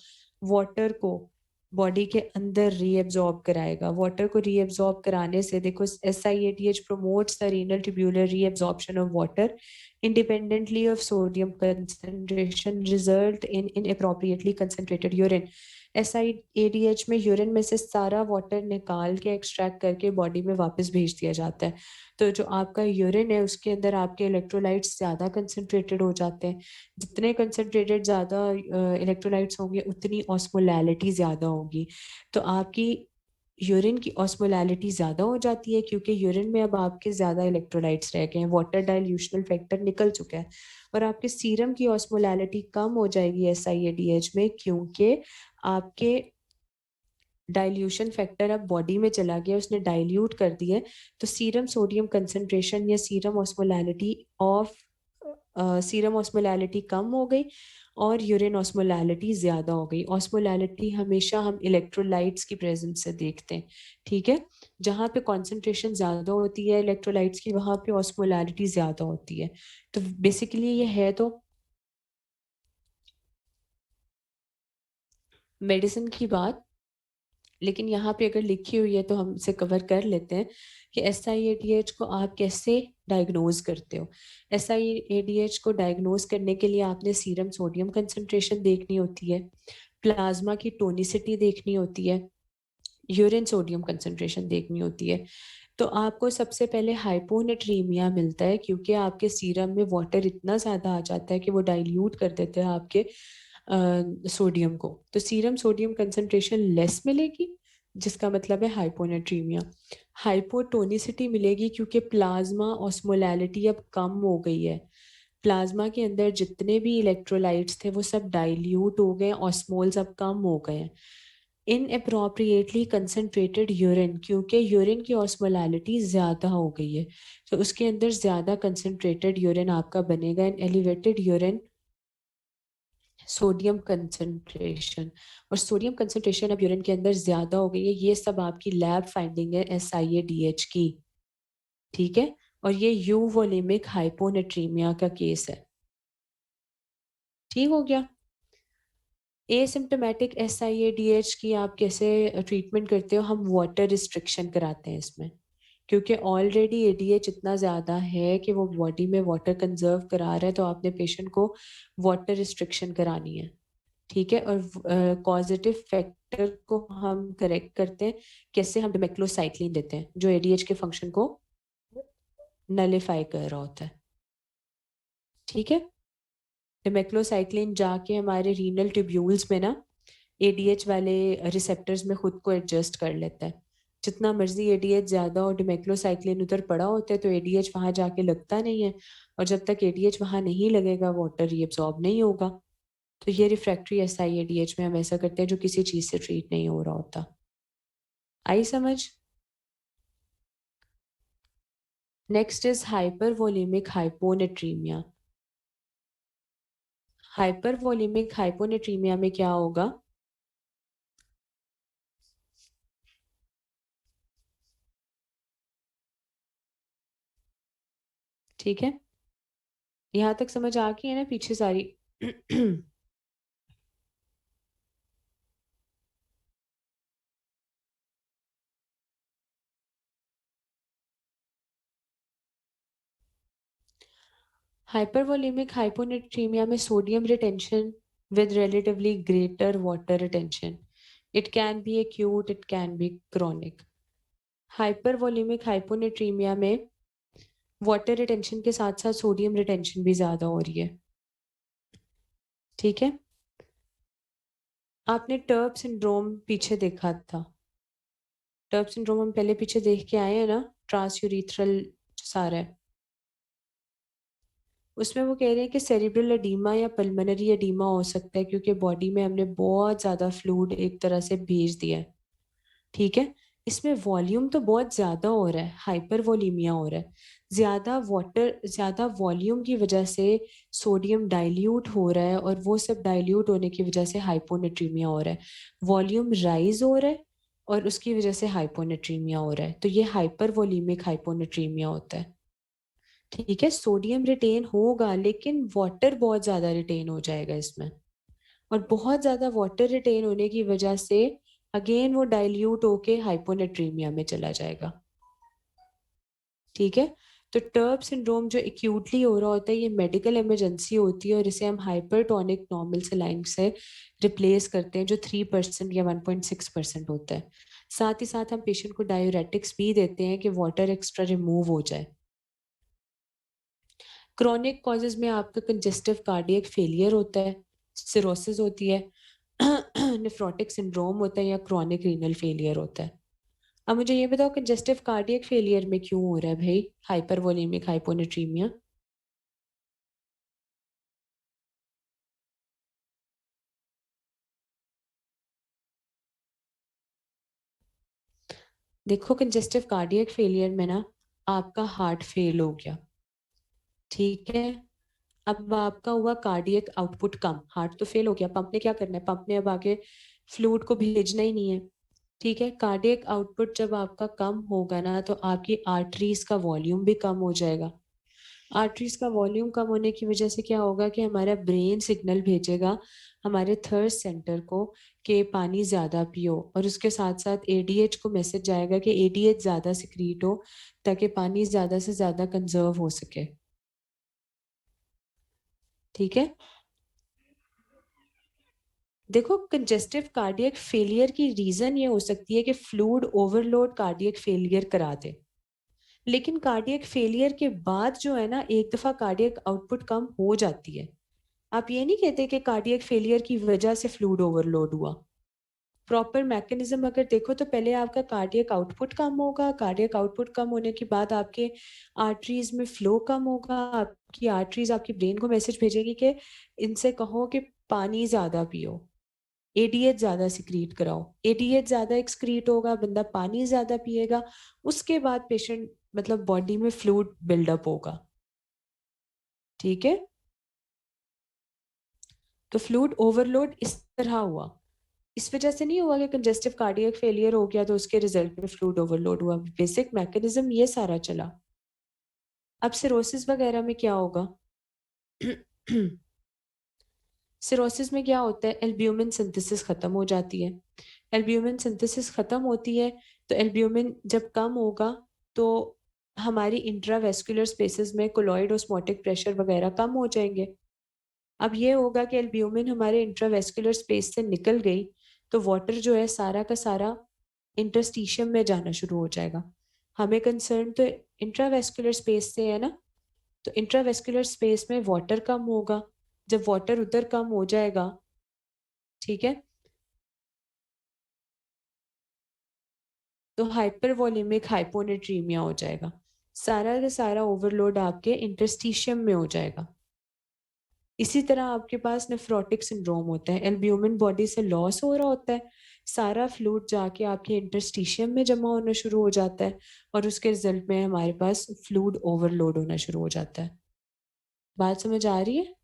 वाटर को बॉडी के अंदर रीएब्जॉर्ब कराएगा, वाटर को रीएब्जॉर्ब कराने से देखो SIADH promotes the renal tubular reabsorption of water independently of sodium concentration, result in inappropriately concentrated urine. SIADH में यूरिन में से सारा वाटर निकाल के एक्सट्रैक्ट करके बॉडी में वापस भेज दिया जाता है, तो जो आपका यूरिन है उसके अंदर आपके इलेक्ट्रोलाइट्स ज्यादा कंसंट्रेटेड हो जाते हैं, जितने कंसंट्रेटेड ज्यादा इलेक्ट्रोलाइट्स होंगे उतनी ऑस्मोलैलिटी ज्यादा होगी, तो आपकी यूरिन की ऑस्मोलैलिटी ज्यादा हो जाती है, क्योंकि यूरिन में अब आपके ज्यादा इलेक्ट्रोलाइट्स रह गए हैं, वाटर डाइल्यूशनल फैक्टर निकल चुका है, और आपके सीरम की ऑस्मोलैलिटी कम हो जाएगी SIADH में, क्योंकि आपके डाइल्यूशन फैक्टर अब बॉडी में चला गया, उसने डाइल्यूट कर दिया, तो सीरम सोडियम कंसंट्रेशन या सीरम ऑस्मोलैलिटी कम हो गई, और यूरिन ऑस्मोलैलिटी ज़्यादा हो गई। ऑस्मोलैलिटी हमेशा हम इलेक्ट्रोलाइट्स की प्रेजेंस से देखते हैं, ठीक है। जहाँ पे कॉन्सेंट्रेशन ज़्यादा होती है इलेक्ट्रोलाइट्स की, वहाँ पे ऑस्मोलैलिटी ज़्यादा होती है। तो बेसिकली ये है तो मेडिसिन की बात, लेकिन यहाँ पे अगर लिखी हुई है तो हम इसे कवर कर लेते हैं कि SIADH को आप कैसे डायग्नोज करते हो। SIADH को डायग्नोज करने के लिए आपने सीरम सोडियम कंसंट्रेशन देखनी होती है, प्लाज्मा की टोनिसिटी देखनी होती है, यूरिन सोडियम कंसंट्रेशन देखनी होती है। तो आपको सबसे पहले हाइपोनेट्रीमिया मिलता है क्योंकि आपके सीरम में वाटर इतना ज़्यादा आ जाता है कि वो डाइल्यूट कर देते हैं आपके सोडियम को। तो सीरम सोडियम कंसंट्रेशन लेस मिलेगी, जिसका मतलब है हाइपोनेट्रीमिया। हाइपोटोनिसिटी मिलेगी क्योंकि प्लाज्मा ऑस्मोलैलिटी अब कम हो गई है। प्लाज्मा के अंदर जितने भी इलेक्ट्रोलाइट्स थे वो सब डाइल्यूट हो गए, ऑस्मोल्स अब कम हो गए हैं। इनअप्रोप्रिएटली कंसनट्रेटेड यूरिन, क्योंकि यूरिन की ऑस्मोलैलिटी ज़्यादा हो गई है, तो उसके अंदर ज़्यादा कंसनट्रेटेड यूरिन आपका बनेगा। इन एलिवेटेड यूरिन सोडियम कंसंट्रेशन, और सोडियम कंसंट्रेशन अब यूरिन के अंदर ज़्यादा हो गई है। ये सब आपकी लैब फाइंडिंग है SIADH की, ठीक है। और ये यूवोलेमिक हाइपोनेट्रीमिया का केस है। ठीक हो गया। एसिम्प्टोमेटिक SIADH की आप कैसे ट्रीटमेंट करते हो? हम वाटर रिस्ट्रिक्शन कराते हैं इसमें, क्योंकि ऑलरेडी ADH इतना ज़्यादा है कि वो बॉडी में वाटर कंजर्व करा रहा है, तो आपने पेशेंट को वाटर रिस्ट्रिक्शन करानी है, ठीक है। और कॉजेटिव फैक्टर को हम करेक्ट करते हैं कैसे? हम डिमेक्लोसाइक्लिन देते हैं जो ADH के फंक्शन को नलिफाई कर रहा होता है, ठीक है। डिमेक्लोसाइक्लिन जाके हमारे रीनल ट्यूब्यूल्स में ना ADH वाले रिसेप्टर्स में खुद को एडजस्ट कर लेता है। जितना मर्जी ADH ज्यादा और डिमेक्लोसाइक्लिन उधर पड़ा होता है तो ADH वहां जाके लगता नहीं है, और जब तक ADH वहां नहीं लगेगा वाटर रीअब्सॉर्ब नहीं होगा। तो ये रिफ्रैक्टरी SIADH में हम ऐसा करते हैं जो किसी चीज से ट्रीट नहीं हो रहा होता। आई समझ? Next is hypervolaemic hyponatraemia. Hypervolaemic hyponatraemia में क्या होगा? ठीक है, यहाँ तक समझ आ गई है ना पीछे सारी? हाइपरवोलेमिक हाइपोनेट्रीमिया में sodium retention with relatively greater water retention. It can be acute, it can be chronic. Hypervolaemic hyponatraemia में वाटर रिटेंशन के साथ साथ सोडियम रिटेंशन भी ज्यादा हो रही है, ठीक है। आपने टर्प सिंड्रोम पीछे देखा था? टर्प सिंड्रोम हम पहले पीछे देख के आए हैं ना, ट्रांस यूरिथ्रल सारा है। उसमें वो कह रहे हैं कि सेरिब्रल एडीमा या पल्मोनरी एडीमा हो सकता है क्योंकि बॉडी में हमने बहुत ज्यादा फ्लूइड एक तरह से भेज दिया है, ठीक है। इसमें वॉल्यूम तो बहुत ज्यादा हो रहा है, हाइपर वॉल्यूमिया हो रहा है। ज्यादा वाटर, ज्यादा वॉल्यूम की वजह से सोडियम डाइल्यूट हो रहा है, और वो सब डाइल्यूट होने की वजह से हाइपोनेट्रीमिया हो रहा है। वॉल्यूम राइज हो रहा है और उसकी वजह से हाइपोनेट्रीमिया हो रहा है, तो ये हाइपर वॉल्यूमिक हाइपोनेट्रीमिया होता है, ठीक है। सोडियम रिटेन होगा लेकिन वाटर बहुत ज्यादा रिटेन हो जाएगा इसमें, और बहुत ज्यादा वाटर रिटेन होने की वजह से अगेन वो डाइल्यूट होके हाइपोनेट्रीमिया में चला जाएगा, ठीक है। तो टर्ब सिंड्रोम जो एक्यूटली हो रहा होता है ये मेडिकल इमरजेंसी होती है, और इसे हम हाइपरटोनिक नॉर्मल सलाइन से रिप्लेस करते हैं जो 3% या 1.6% होता है। साथ ही साथ हम पेशेंट को डायूरेटिक्स भी देते हैं कि वाटर एक्स्ट्रा रिमूव हो जाए। क्रॉनिक कॉजेज में आपका कंजेस्टिव कार्डियक फेलियर होता है, सिरोसिस होती है, नेफ्रोटिक सिंड्रोम होता है, या क्रॉनिक रीनल फेलियर होता है। अब मुझे ये बताओ कंजेस्टिव कार्डियक फेलियर में क्यों हो रहा है भाई हाइपरवोलेमिक हाइपोनेट्रीमिया? देखो कंजेस्टिव कार्डियक फेलियर में ना आपका हार्ट फेल हो गया, ठीक है। अब आपका हुआ कार्डियक आउटपुट कम, हार्ट तो फेल हो गया, पंप ने क्या करना है, पंप ने अब आगे फ्लूइड को भेजना ही नहीं है, ठीक है। कार्डियक आउटपुट जब आपका कम होगा ना, तो आपकी आर्टरीज का वॉल्यूम भी कम हो जाएगा। आर्टरीज का वॉल्यूम कम होने की वजह से क्या होगा कि हमारा ब्रेन सिग्नल भेजेगा हमारे थर्स्ट सेंटर को कि पानी ज्यादा पियो, और उसके साथ साथ एडीएच को मैसेज जाएगा कि एडीएच ज्यादा सिक्रीट हो, ताकि पानी ज्यादा से ज्यादा कंजर्व हो सके, ठीक है। देखो, कंजेस्टिव कार्डियक फेलियर की रीजन ये हो सकती है कि फ्लूइड ओवरलोड कार्डियक फेलियर करा दे, लेकिन कार्डियक फेलियर के बाद जो है ना, एक दफा कार्डियक आउटपुट कम हो जाती है। आप ये नहीं कहते कि कार्डियक फेलियर की वजह से फ्लूइड ओवरलोड हुआ। प्रॉपर मैकेनिज्म अगर देखो तो पहले आपका कार्डियक आउटपुट कम होगा, कार्डियक आउटपुट कम होने के बाद आपके आर्टरीज में फ्लो कम होगा, आपकी आर्टरीज आपकी ब्रेन को मैसेज भेजेगी कि इनसे कहो कि पानी ज्यादा पियो, एडीएच ज्यादा सिक्रीट कराओ, एडीएच ज्यादा एक्सक्रीट होगा, बंदा पानी ज्यादा पिएगा, उसके बाद पेशेंट मतलब बॉडी में फ्लूइड बिल्डअप होगा, ठीक है। तो फ्लूइड ओवरलोड इस तरह हुआ, इस वजह से नहीं हुआ कि कंजेस्टिव कार्डियक फेलियर हो गया तो उसके रिजल्ट में फ्लूइड ओवरलोड हुआ। बेसिक मैकेनिज्म ये सारा चला। अब सिरोसिस वगैरह में क्या होगा? सिरोसिस में क्या होता है, एल्ब्यूमिन सिंथेसिस खत्म हो जाती है। एल्ब्यूमिन सिंथेसिस खत्म होती है तो एल्ब्यूमिन जब कम होगा तो हमारी इंट्रावेस्कुलर स्पेसेस में कोलॉइड ऑस्मोटिक प्रेशर वगैरह कम हो जाएंगे। अब ये होगा कि एल्ब्यूमिन हमारे इंट्रावेस्कुलर स्पेस से निकल गई तो वाटर जो है सारा का सारा इंटरस्टिशियम में जाना शुरू हो जाएगा। हमें कंसर्न तो इंट्रावेस्कुलर स्पेस से है ना, तो इंट्रावेस्कुलर स्पेस में वाटर कम होगा, जब वाटर उधर कम हो जाएगा, ठीक है, तो हाइपरवोलेमिक हाइपोनेट्रीमिया हो जाएगा। सारा का सारा ओवरलोड आपके इंटरस्टिशियम में हो जाएगा। इसी तरह आपके पास नेफ्रोटिक सिंड्रोम होता है, एल्ब्यूमिन बॉडी से लॉस हो रहा होता है, सारा फ्लूइड जाके आपके इंटरस्टिशियम में जमा होना शुरू हो जाता है, और उसके रिजल्ट में हमारे पास फ्लूइड ओवरलोड होना शुरू हो जाता है। बात समझ आ रही है?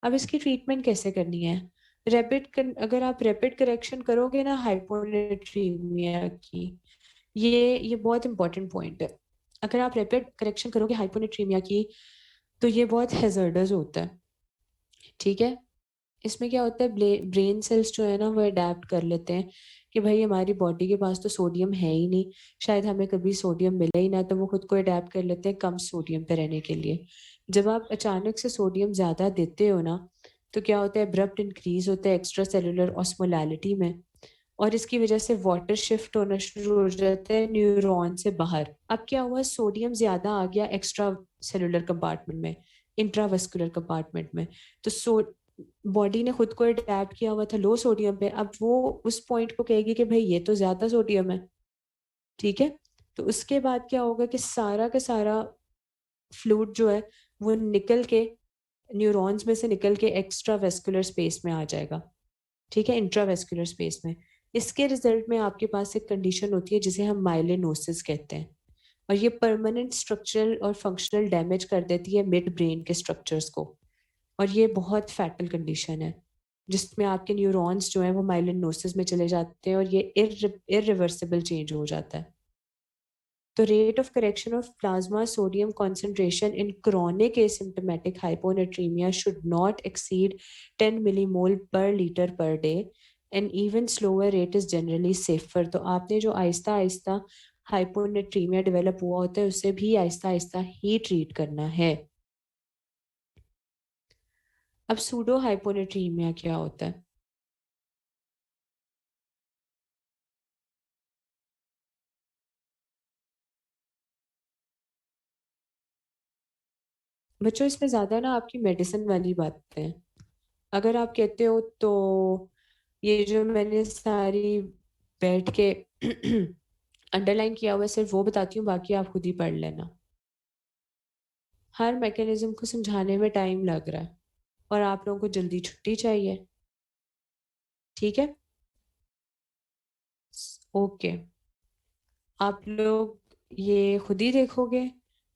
अब इसकी ट्रीटमेंट कैसे करनी है? अगर आप रैपिड करेक्शन करोगे ना हाइपोनेट्रीमिया की, ये बहुत इंपॉर्टेंट पॉइंट है। अगर आप रैपिड करेक्शन करोगे हाइपोनेट्रीमिया की तो ये बहुत हैजर्डस होता है, ठीक है। इसमें क्या होता है, ब्रेन सेल्स जो है ना वो अडेप्ट कर लेते हैं कि भाई हमारी बॉडी के पास तो सोडियम है ही नहीं, शायद हमें कभी सोडियम मिले ही ना, तो वो खुद को अडेप्ट कर लेते हैं कम सोडियम पे रहने के लिए। जब आप अचानक से सोडियम ज्यादा देते हो ना, तो क्या होता है, अब्रप्ट इंक्रीज होता है एक्स्ट्रा सेलुलर ऑस्मोलैलिटी में, और इसकी वजह से वाटर शिफ्ट होना शुरू हो जाता है न्यूरॉन से बाहर। अब क्या हुआ, सोडियम ज्यादा आ गया एक्स्ट्रा सेलुलर कंपार्टमेंट में, इंट्रावेस्कुलर कंपार्टमेंट में, तो बॉडी ने खुद को अडेप्ट किया हुआ था लो सोडियम पे, अब वो उस पॉइंट को कहेगी कि भाई ये तो ज्यादा सोडियम है, ठीक है। तो उसके बाद क्या होगा कि सारा का सारा फ्लूइड जो है वो निकल के न्यूरॉन्स में से निकल के एक्स्ट्रा वेस्कुलर स्पेस में आ जाएगा, ठीक है, इंट्रावेस्कुलर स्पेस में। इसके रिजल्ट में आपके पास एक कंडीशन होती है जिसे हम माइलिनोसिस कहते हैं, और ये परमानेंट स्ट्रक्चरल और फंक्शनल डैमेज कर देती है मिड ब्रेन के स्ट्रक्चर्स को, और ये बहुत फैटल कंडीशन है जिसमें आपके न्यूरॉन्स जो है वो माइलिनोसिस में चले जाते हैं और ये इरिवर्सिबल चेंज हो जाता है। तो rate of correction of plasma sodium concentration in chronic asymptomatic hyponatremia should not exceed 10 millimole per liter per day, and even slower rate is generally safer। तो आपने जो आहिस्ता आहिस्ता हाइपोनेट्रीमिया डेवलप हुआ होता है उसे भी आहिस्ता आहिस्ता ही ट्रीट करना है। अब सूडो हाइपोनेट्रीमिया क्या होता है? बच्चों, इसमें ज्यादा ना आपकी मेडिसिन वाली बातें हैं। अगर आप कहते हो तो ये जो मैंने सारी बैठ के अंडरलाइन किया हुआ है सिर्फ वो बताती हूँ, बाकी आप खुद ही पढ़ लेना। हर मैकेनिज्म को समझाने में टाइम लग रहा है और आप लोगों को जल्दी छुट्टी चाहिए, ठीक है। ओके, आप लोग ये खुद ही देखोगे,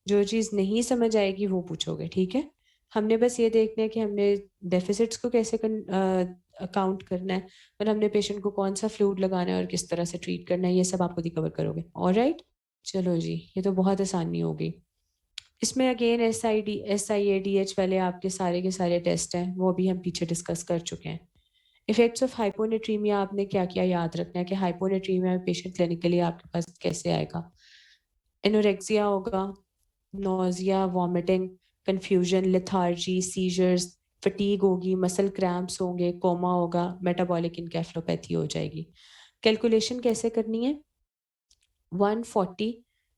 जो चीज़ नहीं समझ आएगी वो पूछोगे, ठीक है? हमने बस ये देखना है कि हमने डेफिसिट्स को कैसे अकाउंट करना है और हमने पेशेंट को कौन-सा फ्लूइड लगाना है और किस तरह से ट्रीट करना है, ये सब आप खुद ही कवर करोगे। ऑलराइट? चलो जी, ये तो बहुत आसानी हो गई। इसमें अगेन SIADH वाले आपके सारे के सारे टेस्ट हैं, वो भी हम पीछे डिस्कस कर चुके हैं। इफेक्ट्स ऑफ हाइपोनेट्रीमिया आपने क्या-क्या याद रखना है कि हाइपोनेट्रीमिया में पेशेंट क्लिनिकली आपके पास कैसे आएगा? एनोरेक्सिया होगा, nausea, vomiting, confusion, lethargy, seizures, fatigue होगी, मसल क्रैम्प्स होंगे, कोमा होगा, मेटाबॉलिक एन्केफेलोपैथी हो जाएगी। कैलकुलेशन कैसे करनी है? 140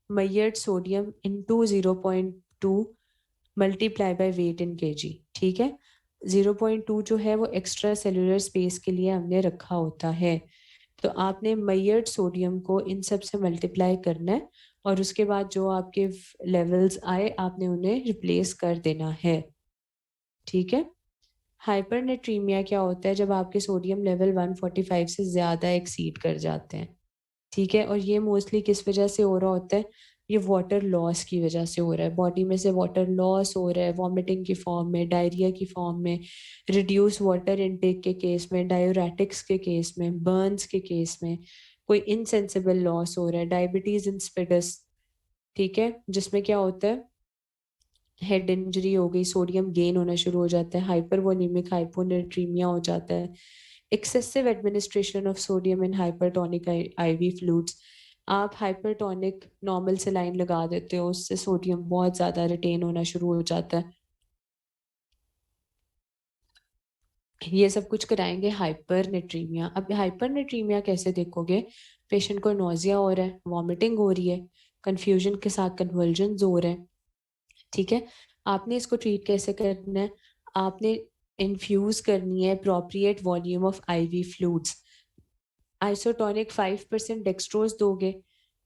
measured sodium into 0.2 multiply by weight in KG, ठीक है? 0.2 जो है वो एक्स्ट्रा सेलुलर स्पेस के लिए हमने रखा होता है। तो आपने मेजर्ड सोडियम को इन सब से मल्टीप्लाई करना है और उसके बाद जो आपके लेवल्स आए आपने उन्हें रिप्लेस कर देना है, ठीक है? हाइपरनेट्रीमिया क्या होता है? जब आपके सोडियम लेवल 145 से ज़्यादा एक्सीड कर जाते हैं, ठीक है? और ये मोस्टली किस वजह से हो रहा होता है? ये वाटर लॉस की वजह से हो रहा है। बॉडी में से वाटर लॉस हो रहा है, वॉमिटिंग की फॉर्म में, डायरिया की फॉर्म में, रिड्यूस वाटर इनटेक के केस में, डायूरेटिक्स के केस में, बर्न्स के केस में, कोई इनसेंसिबल लॉस हो रहा है, डायबिटीज़ इंसिपिडस, ठीक है? जिसमें क्या होता है? हेड इंजरी हो गई, सोडियम गेन होना शुरू हो जाता है, हाइपरवोलेमिक हाइपोनेट्रीमिया हो जाता है, excessive administration of sodium in hypertonic ivy fluids. आप हाइपरटोनिक नॉर्मल सलाइन लगा देते हो, उससे सोडियम बहुत ज़्यादा रिटेन होना शुरू हो जाता है। ये सब कुछ कराएंगे हाइपरनेट्रीमिया। अब हाइपरनेट्रीमिया कैसे देखोगे? पेशेंट को नोज़िया हो रहा है, वॉमिटिंग हो रही है, कंफ्यूजन के साथ कन्वर्जन्स हो रहे हैं, ठीक है? आपने इसको ट्रीट कैसे करना है? आपने इन्फ्यूज़ करनी है appropriate volume of ivy fluids. Isotonic 5% dextrose दोगे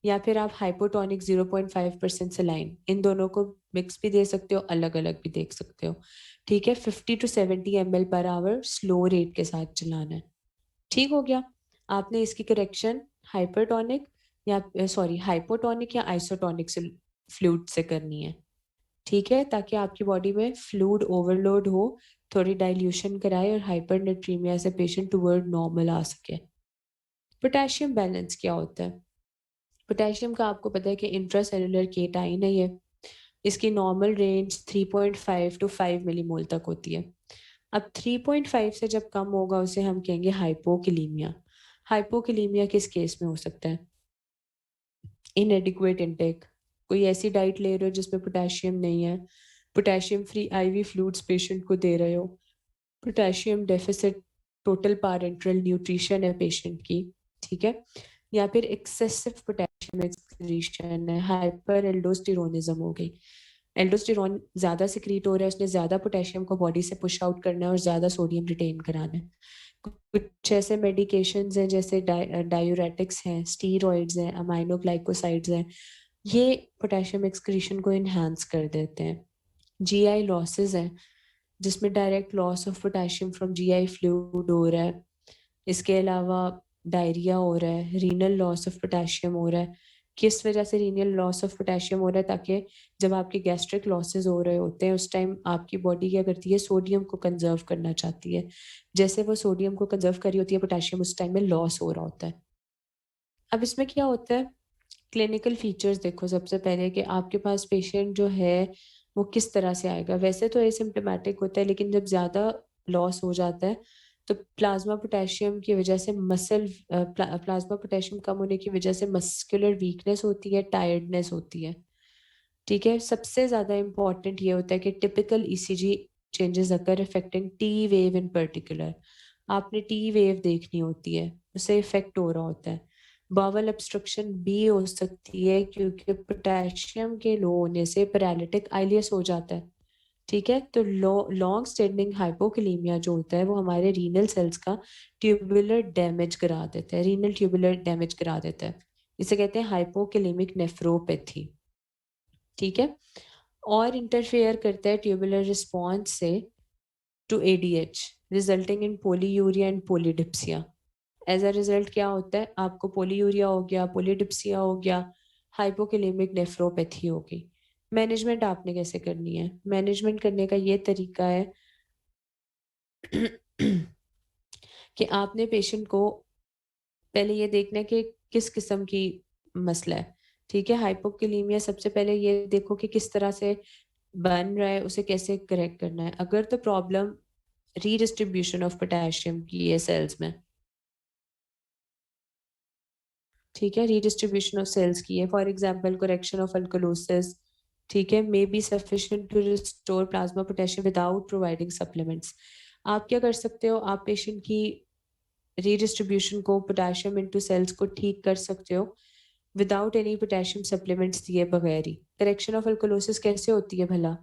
या फिर आप हाइपोटोनिक 0.5% सलाइन, इन दोनों को मिक्स भी दे सकते हो, अलग-अलग भी देख सकते हो, ठीक है? 50 टू 70 ml पर आवर स्लो रेट के साथ चलाना है, ठीक हो गया? आपने इसकी करेक्शन हाइपरटोनिक या सॉरी हाइपोटोनिक या आइसोटोनिक से फ्लूइड से करनी है, ठीक है? ताकि आपकी बॉडी में फ्लूइड ओवरलोड हो, थोड़ी डाइल्यूशन कराए और हाइपरनेट्रीमिया से पेशेंट टुवर्ड नॉर्मल आ सके। पोटेशियम बैलेंस क्या होता है? पोटेशियम का आपको पता है कि इंट्रासेल्युलर केटाइन है ये। इसकी नॉर्मल रेंज 3.5 टू 5 मिलीमोल तक होती है। अब 3.5 से जब कम होगा उसे हम कहेंगे हाइपोकैलीमिया। हाइपोकैलीमिया किस केस में हो सकता है? इनएडिक्वेट इंटेक, कोई ऐसी डाइट ले रहे हो जिसमें पोटेशियम नहीं है, potassium free ivy fluids patient को दे रहे हो, पोटेशियम डेफिसिट टोटल पैरेंटरल न्यूट्रिशन है पेशेंट की, ठीक है? या फिर एक्सेसिव पोटेशियम एक्सक्रीशन है, हाइपर एल्डोस्टेरोनिज्म हो गई। एल्डोस्टेरोन ज़्यादा सिक्रीट हो रहा है, उसने ज़्यादा पोटेशियम को बॉडी से पुश आउट करना है और ज़्यादा सोडियम रिटेन कराना है। कुछ ऐसे मेडिकेशंस हैं जैसे डायूरेटिक्स हैं, स्टीरॉइड्स हैं, अमाइनोग्लाइकोसाइड्स हैं, ये पोटेशियम एक्सक्रीशन को इन्हांस कर देते हैं। जीआई लॉसेस हैं जिसमें direct loss of potassium from GI fluid हो रहा है। इसके अलावा डायरिया हो रहा है, रीनल लॉस ऑफ पोटेशियम हो रहा है। किस वजह से रीनल लॉस ऑफ पोटेशियम हो रहा है? ताकि जब आपके गैस्ट्रिक लॉसेस हो रहे होते हैं उस टाइम आपकी बॉडी क्या करती है? सोडियम को कंजर्व करना चाहती है। जैसे वो सोडियम को कंजर्व कर रही होती है, पोटेशियम उस टाइम में लॉस हो रहा होता है। अब इसमें क्या होता है? क्लिनिकल फीचर्स देखो सबसे पहले कि आपके पास पेशेंट जो है वो किस तरह से आएगा। वैसे तो एसिम्प्टोमेटिक होता है लेकिन जब ज़्यादा लॉस हो जाता है तो प्लाज्मा पोटेशियम की वजह से प्लाज्मा पोटेशियम कम होने की वजह से मस्कुलर वीकनेस होती है, टायर्डनेस होती है, ठीक है? सबसे ज़्यादा इम्पोर्टेंट ये होता है कि typical ECG changes occur affecting T wave in particular. आपने टी वेव देखनी होती है, उससे इफेक्ट हो रहा होता है। बावल ऑब्स्ट्रक्शन भी हो सकती है क्योंकि पोटेशियम के लो होने से पैरालिटिक आइलियस हो जाता है, ठीक है? तो लॉन्ग स्टैंडिंग हाइपोकैलीमिया जो होता है वो हमारे रीनल सेल्स का ट्यूबुलर डैमेज करा देता है, रीनल ट्यूबुलर डैमेज करा देता है। इसे कहते हैं हाइपोकैलेमिक नेफ्रोपैथी, ठीक है? और इंटरफेयर करता है ट्यूबुलर रिस्पॉन्स से to ADH resulting in polyuria and polydipsia. As a result क्या होता है, आपको पोलीयूरिया हो गया, पोलीडिप्सिया हो गया, हाइपोकेलेमिक नेफ्रोपैथी हो गई। मैनेजमेंट आपने कैसे करनी है? मैनेजमेंट करने का ये तरीका है कि आपने पेशेंट को पहले ये देखना है कि किस किस्म की मसला है, ठीक है? हाइपोकेलेमिया सबसे पहले ये देखो कि किस तरह से बन रहा है, उसे कैसे करेक्ट करना है। अगर तो प्रॉब्लम रीडिस्ट्रीब्यूशन ऑफ पोटेशियम की है सेल्स में, ठीक है? रीडिस्ट्रीब्यूशन ऑफ सेल्स की है, for example correction of alkalosis, ठीक है? May be sufficient to restore plasma potassium without providing supplements. आप क्या कर सकते हो? आप पेशेंट की रीडिस्ट्रीब्यूशन को, पोटेशियम इनटू सेल्स को ठीक कर सकते हो विदाउट एनी पोटेशियम सप्लीमेंट्स दिए बगैर ही। करेक्शन ऑफ अल्कलोसिस कैसे होती है भला?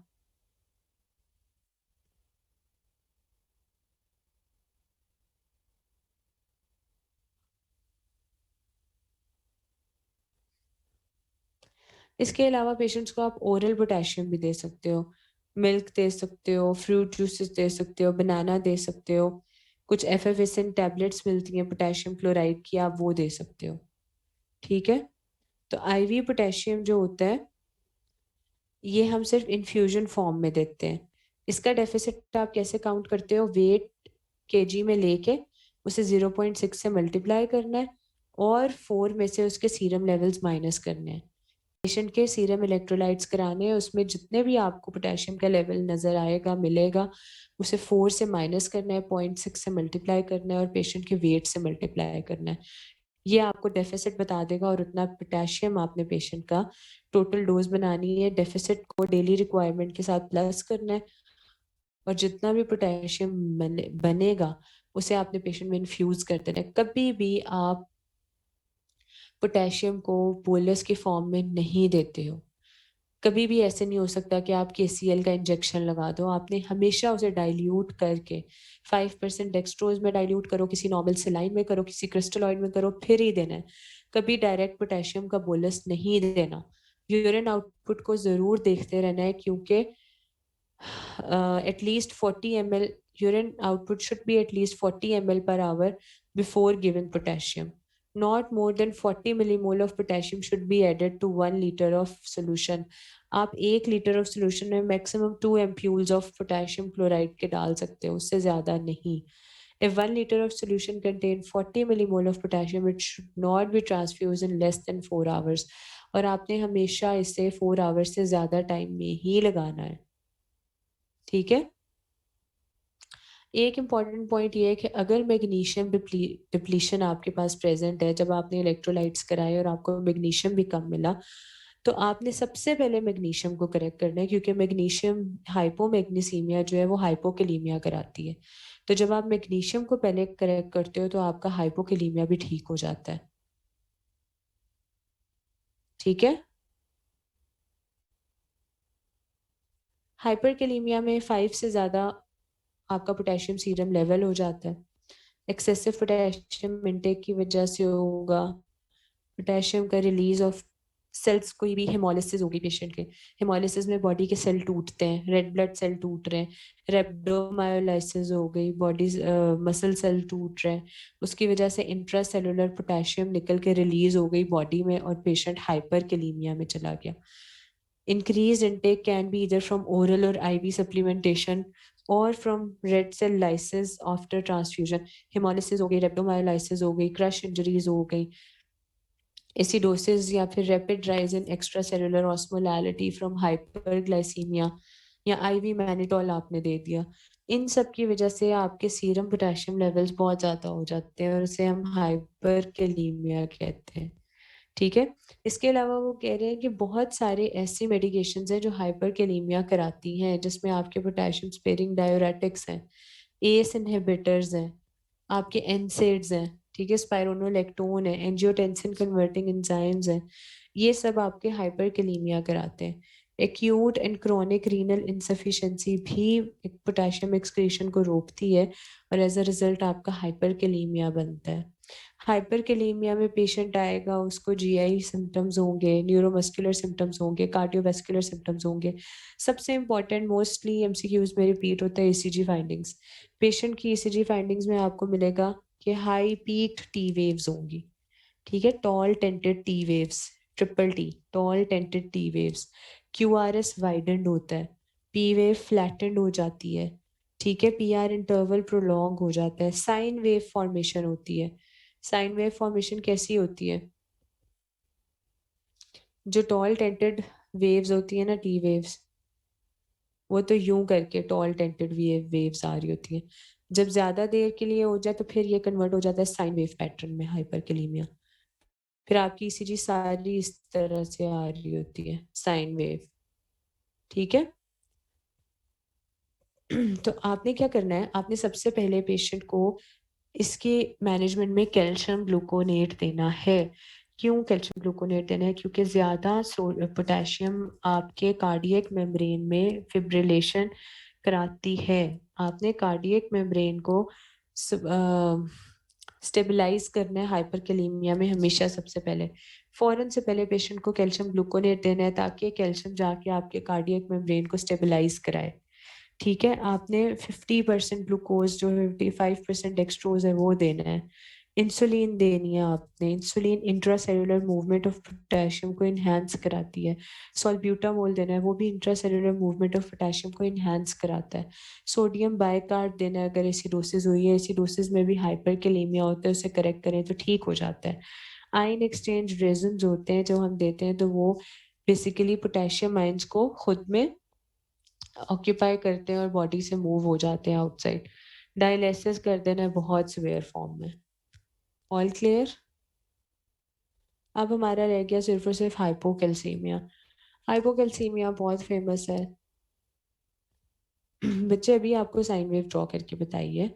इसके अलावा पेशेंट्स को आप ओरल पोटेशियम भी दे सकते हो, मिल्क दे सकते हो, फ्रूट जूसेस दे सकते हो, बनाना दे सकते हो, कुछ एफेविसेंट टैबलेट्स मिलती हैं पोटेशियम क्लोराइड की, आप वो दे सकते हो, ठीक है? तो आईवी पोटेशियम जो होता है, ये हम सिर्फ इन्फ्यूजन फॉर्म में देते हैं। इसका डेफिसिट आप कैसे काउंट करते हो? वेट केजी में लेके उसे 0.6 से मल्टीप्लाई करना है और 4 में से उसके सीरम लेवल्स माइनस करने हैं। पेशेंट के सीरम इलेक्ट्रोलाइट्स कराने हैं, उसमें जितने भी आपको पोटेशियम का लेवल नजर आएगा, मिलेगा, उसे 4 से माइनस करना है, 0.6 से मल्टीप्लाई करना है और पेशेंट के वेट से मल्टीप्लाई करना है। ये आपको डेफिसिट बता देगा और उतना पोटेशियम आपने पेशेंट का टोटल डोज बनानी है, डेफिसिट को डेली रिक्वायरमेंट के साथ प्लस करना है और जितना भी पोटेशियम बनेगा उसे आपने पेशेंट में इन्फ्यूज कर देना है। कभी भी आप पोटेशियम को बोलस के फॉर्म में नहीं देते हो। कभी भी ऐसे नहीं हो सकता कि आप केसीएल का इंजेक्शन लगा दो। आपने हमेशा उसे डाइल्यूट करके 5% डेक्सट्रोज में डाइल्यूट करो, किसी नॉर्मल सेलाइन में करो, किसी क्रिस्टलॉइड में करो, फिर ही देना है। कभी डायरेक्ट पोटेशियम का बोलस नहीं देना। यूरिन आउटपुट को जरूर देखते रहना है क्योंकि at least 40 ml urine output should be at least 40 ml per hour before giving potassium. Not more than 40 millimole of potassium should be added to 1 liter of solution. आप 1 liter of solution में maximum 2 ampules of potassium chloride के डाल सकते हो, उससे ज्यादा नहीं. If 1 liter of solution contain 40 millimole of potassium, it should not be transfused in less than 4 hours. और आपने हमेशा इसे 4 hours से ज्यादा टाइम में ही लगाना है, ठीक है? एक इम्पॉर्टेंट पॉइंट ये है कि अगर मैग्नीशियम डिप्लीशन आपके पास प्रेजेंट है, जब आपने इलेक्ट्रोलाइट्स कराए और आपको मैग्नीशियम भी कम मिला, तो आपने सबसे पहले मैग्नीशियम को करेक्ट करना है क्योंकि मैग्नीशियम हाइपोमैग्नीसीमिया जो है वो हाइपोकैलीमिया कराती है। तो जब आप मैग्नीशियम को पहले करेक्ट करते हो तो आपका हाइपोकैलीमिया भी ठीक हो जाता है, ठीक है? हाइपरकैलीमिया में 5 से ज्यादा आपका पोटेशियम सीरम लेवल हो जाता है। एक्सेसिव पोटेशियम इनटेक की वजह से होगा। पोटेशियम का रिलीज ऑफ सेल्स, कोई भी हेमोलिसिस होगी पेशेंट के, हेमोलिसिस में बॉडी के सेल टूटते हैं, रेड ब्लड सेल टूट रहे हैं, रेब्डोमायोलाइसिस हो गई, बॉडी मसल सेल टूट रहे हैं, उसकी वजह से इंट्रासेलुलर पोटेशियम निकल के रिलीज हो गई बॉडी में और पेशेंट हाइपरकैलीमिया में चला गया। Increased intake can be either from oral or IV supplementation or from red cell lysis after transfusion. Hemolysis हो गई, rhabdomyolysis हो गई, crush injuries हो गई, एसिडोसिस या फिर rapid rise in extra cellular osmolality from hyperglycaemia या आईवी मैनिटोल आपने दे दिया। इन सब की वजह से आपके सीरम पोटेशियम लेवल्स बहुत ज्यादा हो जाते हैं और उसे हम हाइपरकैलीमिया कहते हैं, ठीक है? इसके अलावा वो कह रहे हैं कि बहुत सारे ऐसी मेडिकेशंस हैं जो हाइपरकैलीमिया कराती हैं, जिसमें आपके पोटेशियम स्पेयरिंग डायूरेटिक्स हैं, एस इनहिबिटर्स हैं, आपके एनसेड्स हैं, ठीक है, स्पाइरोनोलेक्टोन है, एंजियोटेंसिन कन्वर्टिंग एंजाइम्स हैं, ये सब आपके हाइपरकैलीमिया कराते हैं। Acute and chronic renal insufficiency भी पोटेशियम एक्सक्रीशन को रोकती है और एज अ रिजल्ट आपका हाइपरकैलीमिया बनता है। हाइपरकैलीमिया में पेशेंट आएगा, उसको जीआई सिम्टम्स होंगे, न्यूरोमस्कुलर सिम्टम्स होंगे, कार्डियोवैस्कुलर सिम्टम्स होंगे। सबसे इंपॉर्टेंट मोस्टली एमसीक्यूज में रिपीट होता है ईसीजी फाइंडिंग्स। पेशेंट की ईसीजी फाइंडिंग्स में आपको मिलेगा कि हाई पीक्ड टी वेव्स होंगी, ठीक है, tall tented T waves, triple T, tall tented T waves. Q R S widened होता है, पी वेव फ्लैटेंड हो जाती है, ठीक है, पी आर इंटरवल प्रोलॉन्ग हो जाता है, साइन वेव फॉर्मेशन होती है। साइन वेव फॉर्मेशन कैसी होती है? जो टॉल टेंटेड वेव्स होती है ना, टी वेव्स, वो तो यूं करके टॉल टेंटेड वेव्स आ रही होती है। जब ज्यादा देर के लिए हो जाए तो फिर ये कन्वर्ट हो जाता है साइन वेव पैटर्न में, हाइपरकैलिमिया। फिर आपकी ईसीजी सारी इस तरह से आ रही होती है, साइन वेव, ठीक है। तो आपने क्या करना है, आपने सबसे पहले पेशेंट को इसके मैनेजमेंट में कैल्शियम ग्लूकोनेट देना है। क्यों कैल्शियम ग्लूकोनेट देना है? क्योंकि ज्यादा पोटेशियम आपके कार्डियक मेम्ब्रेन में फिब्रिलेशन कराती है। आपने कार्डियक मेम्ब्रेन को स्टेबलाइज करना है हाइपरकैलिमिया में हमेशा। सबसे पहले फौरन से पहले पेशेंट को कैल्शियम ग्लूकोनेट देना है ताकि कैल्शियम जाके आपके कार्डियक मेम्ब्रेन को स्टेबलाइज कराए, ठीक है। आपने 50% ग्लूकोज, जो 55% डेक्सट्रोज है, वो देना है। इंसुलिन देनी है आपने। Insulin intracellular movement of potassium को इन्हांस कराती है। सॉल्ब्यूटामोल देना है, वो भी इंट्रासेल्युलर मूवमेंट ऑफ पोटेशियम को इन्हांस कराता है। सोडियम बाइकार्ब देना है, अगर एसिडोसिस हुई है, एसिडोसिस में भी हाइपरकैलेमिया होता है, उसे करेक्ट करें तो ठीक हो जाता है। आयन एक्सचेंज रेजन्स होते हैं जो हम देते हैं, तो वो बेसिकली पोटेशियम आयंस को खुद में ऑक्यूपाई करते हैं और बॉडी से मूव हो जाते हैं आउटसाइड। डायलिसिस कर देना है बहुत सिवियर फॉर्म में। All clear? अब हमारा रह गया सिर्फ और सिर्फ हाइपोकैल्सीमिया। हाइपोकैल्सीमिया बहुत फेमस है। बच्चे अभी आपको साइन वेव ड्रॉ करके बताइए।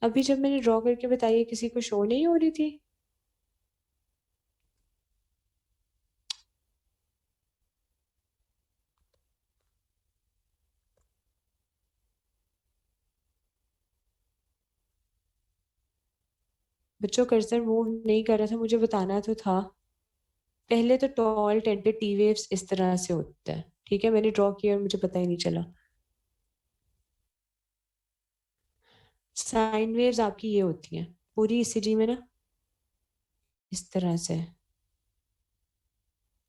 अभी जब मैंने ड्रॉ करके बताई है, किसी को शो नहीं हो रही थी? बच्चों कर्सर मूव नहीं कर रहा था, मुझे बताना तो था। पहले तो टॉल टेंटेड टी वेव्स इस तरह से होता है, ठीक है, मैंने ड्रॉ किया और मुझे पता ही नहीं चला। साइन वेव्स आपकी ये होती हैं पूरी ईसीजी में ना, इस तरह से।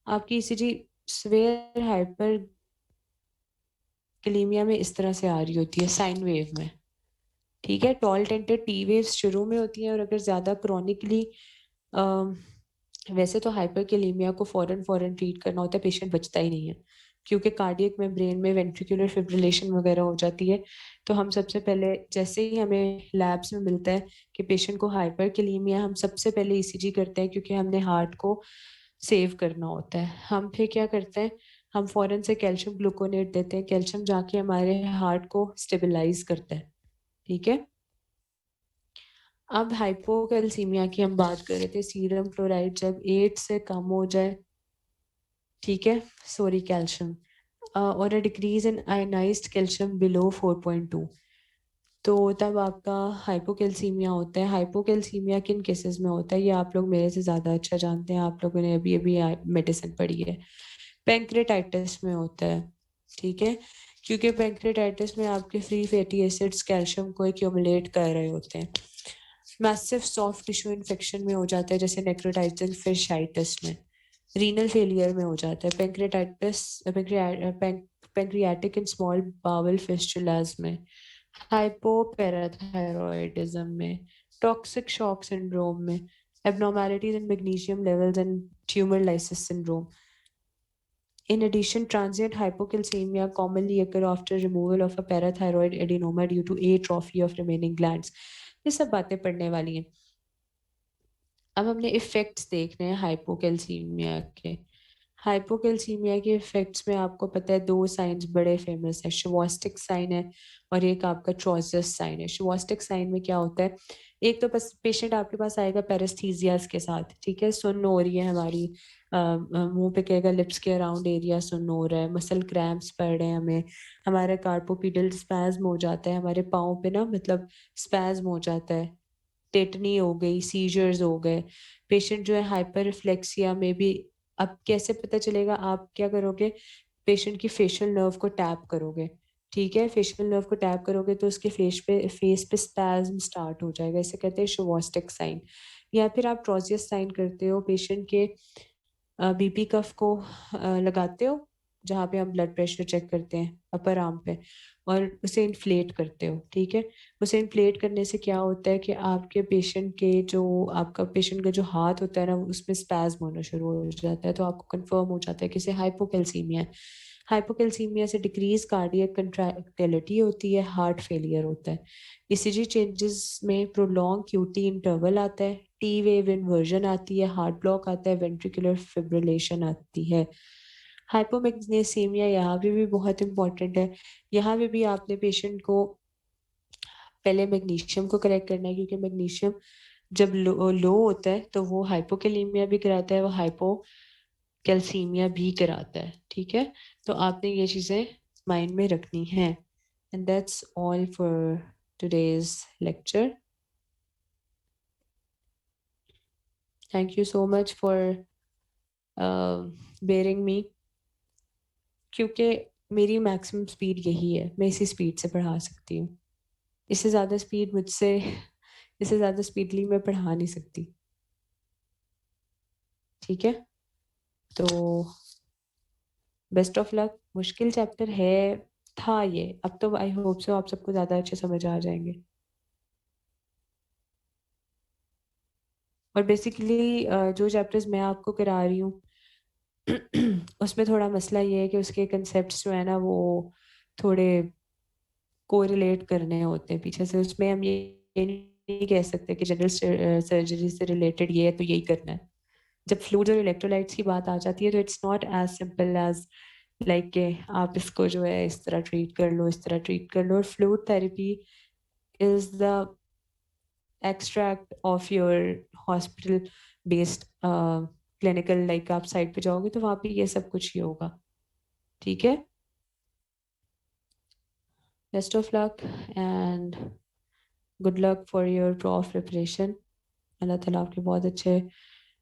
आपकी ईसीजी स्वेयर हाइपर कलीमिया में इस तरह से आ रही होती है, साइन वेव में, ठीक है। टॉल टेंटेड टी वेव्स शुरू में होती हैं, और अगर ज्यादा क्रॉनिकली, वैसे तो हाइपरकैलेमिया को फौरन फौरन ट्रीट करना होता है, पेशेंट बचता ही नहीं है, क्योंकि कार्डियक में ब्रेन में वेंट्रिकुलर फिब्रिलेशन वगैरह हो जाती है। तो हम सबसे पहले, जैसे ही हमें लैब्स में मिलता है कि पेशेंट को हाइपरकैलेमिया, हम सबसे पहले ईसीजी करते हैं, क्योंकि हमने हार्ट को सेव करना होता है। हम फिर क्या करते हैं, हम फौरन से कैल्शियम ग्लूकोनेट देते हैं। कैल्शियम जाके हमारे हार्ट को स्टेबलाइज करता है, ठीक है। अब हाइपोकैल्सीमिया की हम बात कर रहे थे, सीरम क्लोराइड जब 8 से कम हो जाए, ठीक है, सॉरी कैल्शियम, और a decrease in ionised calcium below 4.2, तो तब आपका हाइपोकैल्सीमिया होता है। हाइपोकैल्सीमिया किन केसेस में होता है, ये आप लोग मेरे से ज़्यादा अच्छा जानते हैं, आप लोगों ने अभी अभी मेडिसिन पढ़ी है। पैंक्रेटाइटिस में होता है, ठीक है, क्योंकि पैंक्रेटाइटिस में आपके फ्री फैटी एसिड्स कैल्शियम को एक्यूमुलेट कर रहे होते हैं। मैसिव सॉफ्ट टिश्यू इन्फेक्शन में हो जाता है, जैसे नेक्रोटाइटिस फिशाइटिस में। रीनल फेलियर में हो जाता है pancreatitis, pancreatic and small bowel fistulas में, हाइपोपैराथायरॉयडिज्म में, टॉक्सिक शॉक सिंड्रोम में, abnormalities in magnesium levels and tumor lysis syndrome. In addition, transient hypocalcemia commonly occur after removal of a parathyroid adenoma due to atrophy of remaining glands. ये सब बातें पढ़ने वाली हैं। अब हमने इफेक्ट्स देखने हैं हाइपोकैल्सीमिया के। हाइपोकैल्सीमिया के इफेक्ट्स में आपको पता है दो साइंस बड़े फेमस है, शिवास्टिक साइन है और एक आपका ट्रोजस साइन है। शिवास्टिक साइन में क्या होता है एक तो बस पेशेंट आपके पास आएगा पैरेस्थीजियास के साथ, ठीक है, सुन्न हो रही है हमारी, मुंह पे कहेगा लिप्स के अराउंड एरिया सुन्न हो रहा है, मसल क्रैम्प्स पड़ रहे हैं हमें, हमारा कार्पोपीडियल स्पैज्म हो जाता है, हमारे पाँव पे ना मतलब स्पैज्म हो जाता है, टेटनी हो गई, सीजर्स हो गए, पेशेंट जो है हाइपर रिफ्लेक्सिया में भी। अब कैसे पता चलेगा? आप क्या करोगे, पेशेंट की फेशियल नर्व को टैप करोगे, ठीक है, फेशियल नर्व को टैप करोगे तो उसके फेस पे स्पैज्म स्टार्ट हो जाएगा, इसे कहते हैं शोवास्टिक साइन। या फिर आप ट्रोजियस साइन करते हो, पेशेंट के बीपी कफ को लगाते हो जहाँ पे हम ब्लड प्रेशर चेक करते हैं अपर आर्म पे, और उसे इन्फ्लेट करते हो, ठीक है। उसे इन्फ्लेट करने से क्या होता है कि आपके पेशेंट के जो आपका पेशेंट का जो हाथ होता है ना उसमें स्पैज्म होना शुरू हो जाता है, तो आपको कंफर्म हो जाता है कि इसे हाइपोकैल्सीमिया है। हाइपोकैल्सीमिया से डिक्रीज कार्डियक कंट्रैक्टिलिटी होती है, हार्ट फेलियर होता है। ईसीजी चेंजेस में प्रोलॉन्ग क्यूटी इंटरवल आता है, टी वेव इन्वर्जन आती है, हार्ट ब्लॉक आता है, वेंट्रिकुलर फिब्रिलेशन आती है। हाइपोमैग्नीसीमिया यहाँ पे भी बहुत इंपॉर्टेंट है। यहाँ पे भी आपने पेशेंट को पहले मैग्नीशियम को करेक्ट करना है, क्योंकि मैग्नीशियम जब लो होता है तो वो हाइपोकैलीमिया भी कराता है, वो हाइपोकैल्सीमिया भी कराता है, ठीक है। तो आपने ये चीज़ें माइंड में रखनी है। And that's all for today's lecture. Thank you so much for bearing me, क्योंकि मेरी मैक्सिमम स्पीड यही है, मैं इसी स्पीड से पढ़ा सकती हूँ। इससे ज़्यादा स्पीड मुझसे इससे ज़्यादा स्पीडली मैं पढ़ा नहीं सकती, ठीक है। तो बेस्ट ऑफ लक। मुश्किल चैप्टर है था ये, अब तो आई होप सो आप सबको ज़्यादा अच्छे समझ आ जाएंगे। और बेसिकली जो चैप्टर्स मैं आपको करा रही हूँ उसमें थोड़ा मसला ये है कि उसके कंसेप्ट जो है ना वो थोड़े कोरिलेट करने होते हैं पीछे से, उसमें हम ये नहीं कह सकते कि जनरल सर्जरी से रिलेटेड ये है तो यही करना है। जब फ्लूइड्स और इलेक्ट्रोलाइट्स की बात आ जाती है तो it's not as simple as like के आप इसको जो है इस तरह ट्रीट कर लो, इस तरह ट्रीट कर लो। और fluid therapy is the extract of your hospital based clinical, like आप साइट पे जाओगे तो वहाँ पे ये सब कुछ ही होगा, ठीक है। Best of luck and good luck for your prof preparation. अल्लाह ताला आपके बहुत अच्छे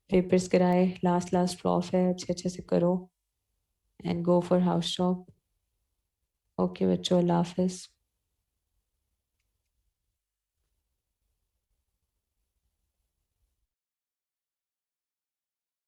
पेपर्स कराए, लास्ट लास्ट प्रॉफ है, अच्छे अच्छे से करो and go for house job. Okay बच्चों, अल्लाह हाफिज़।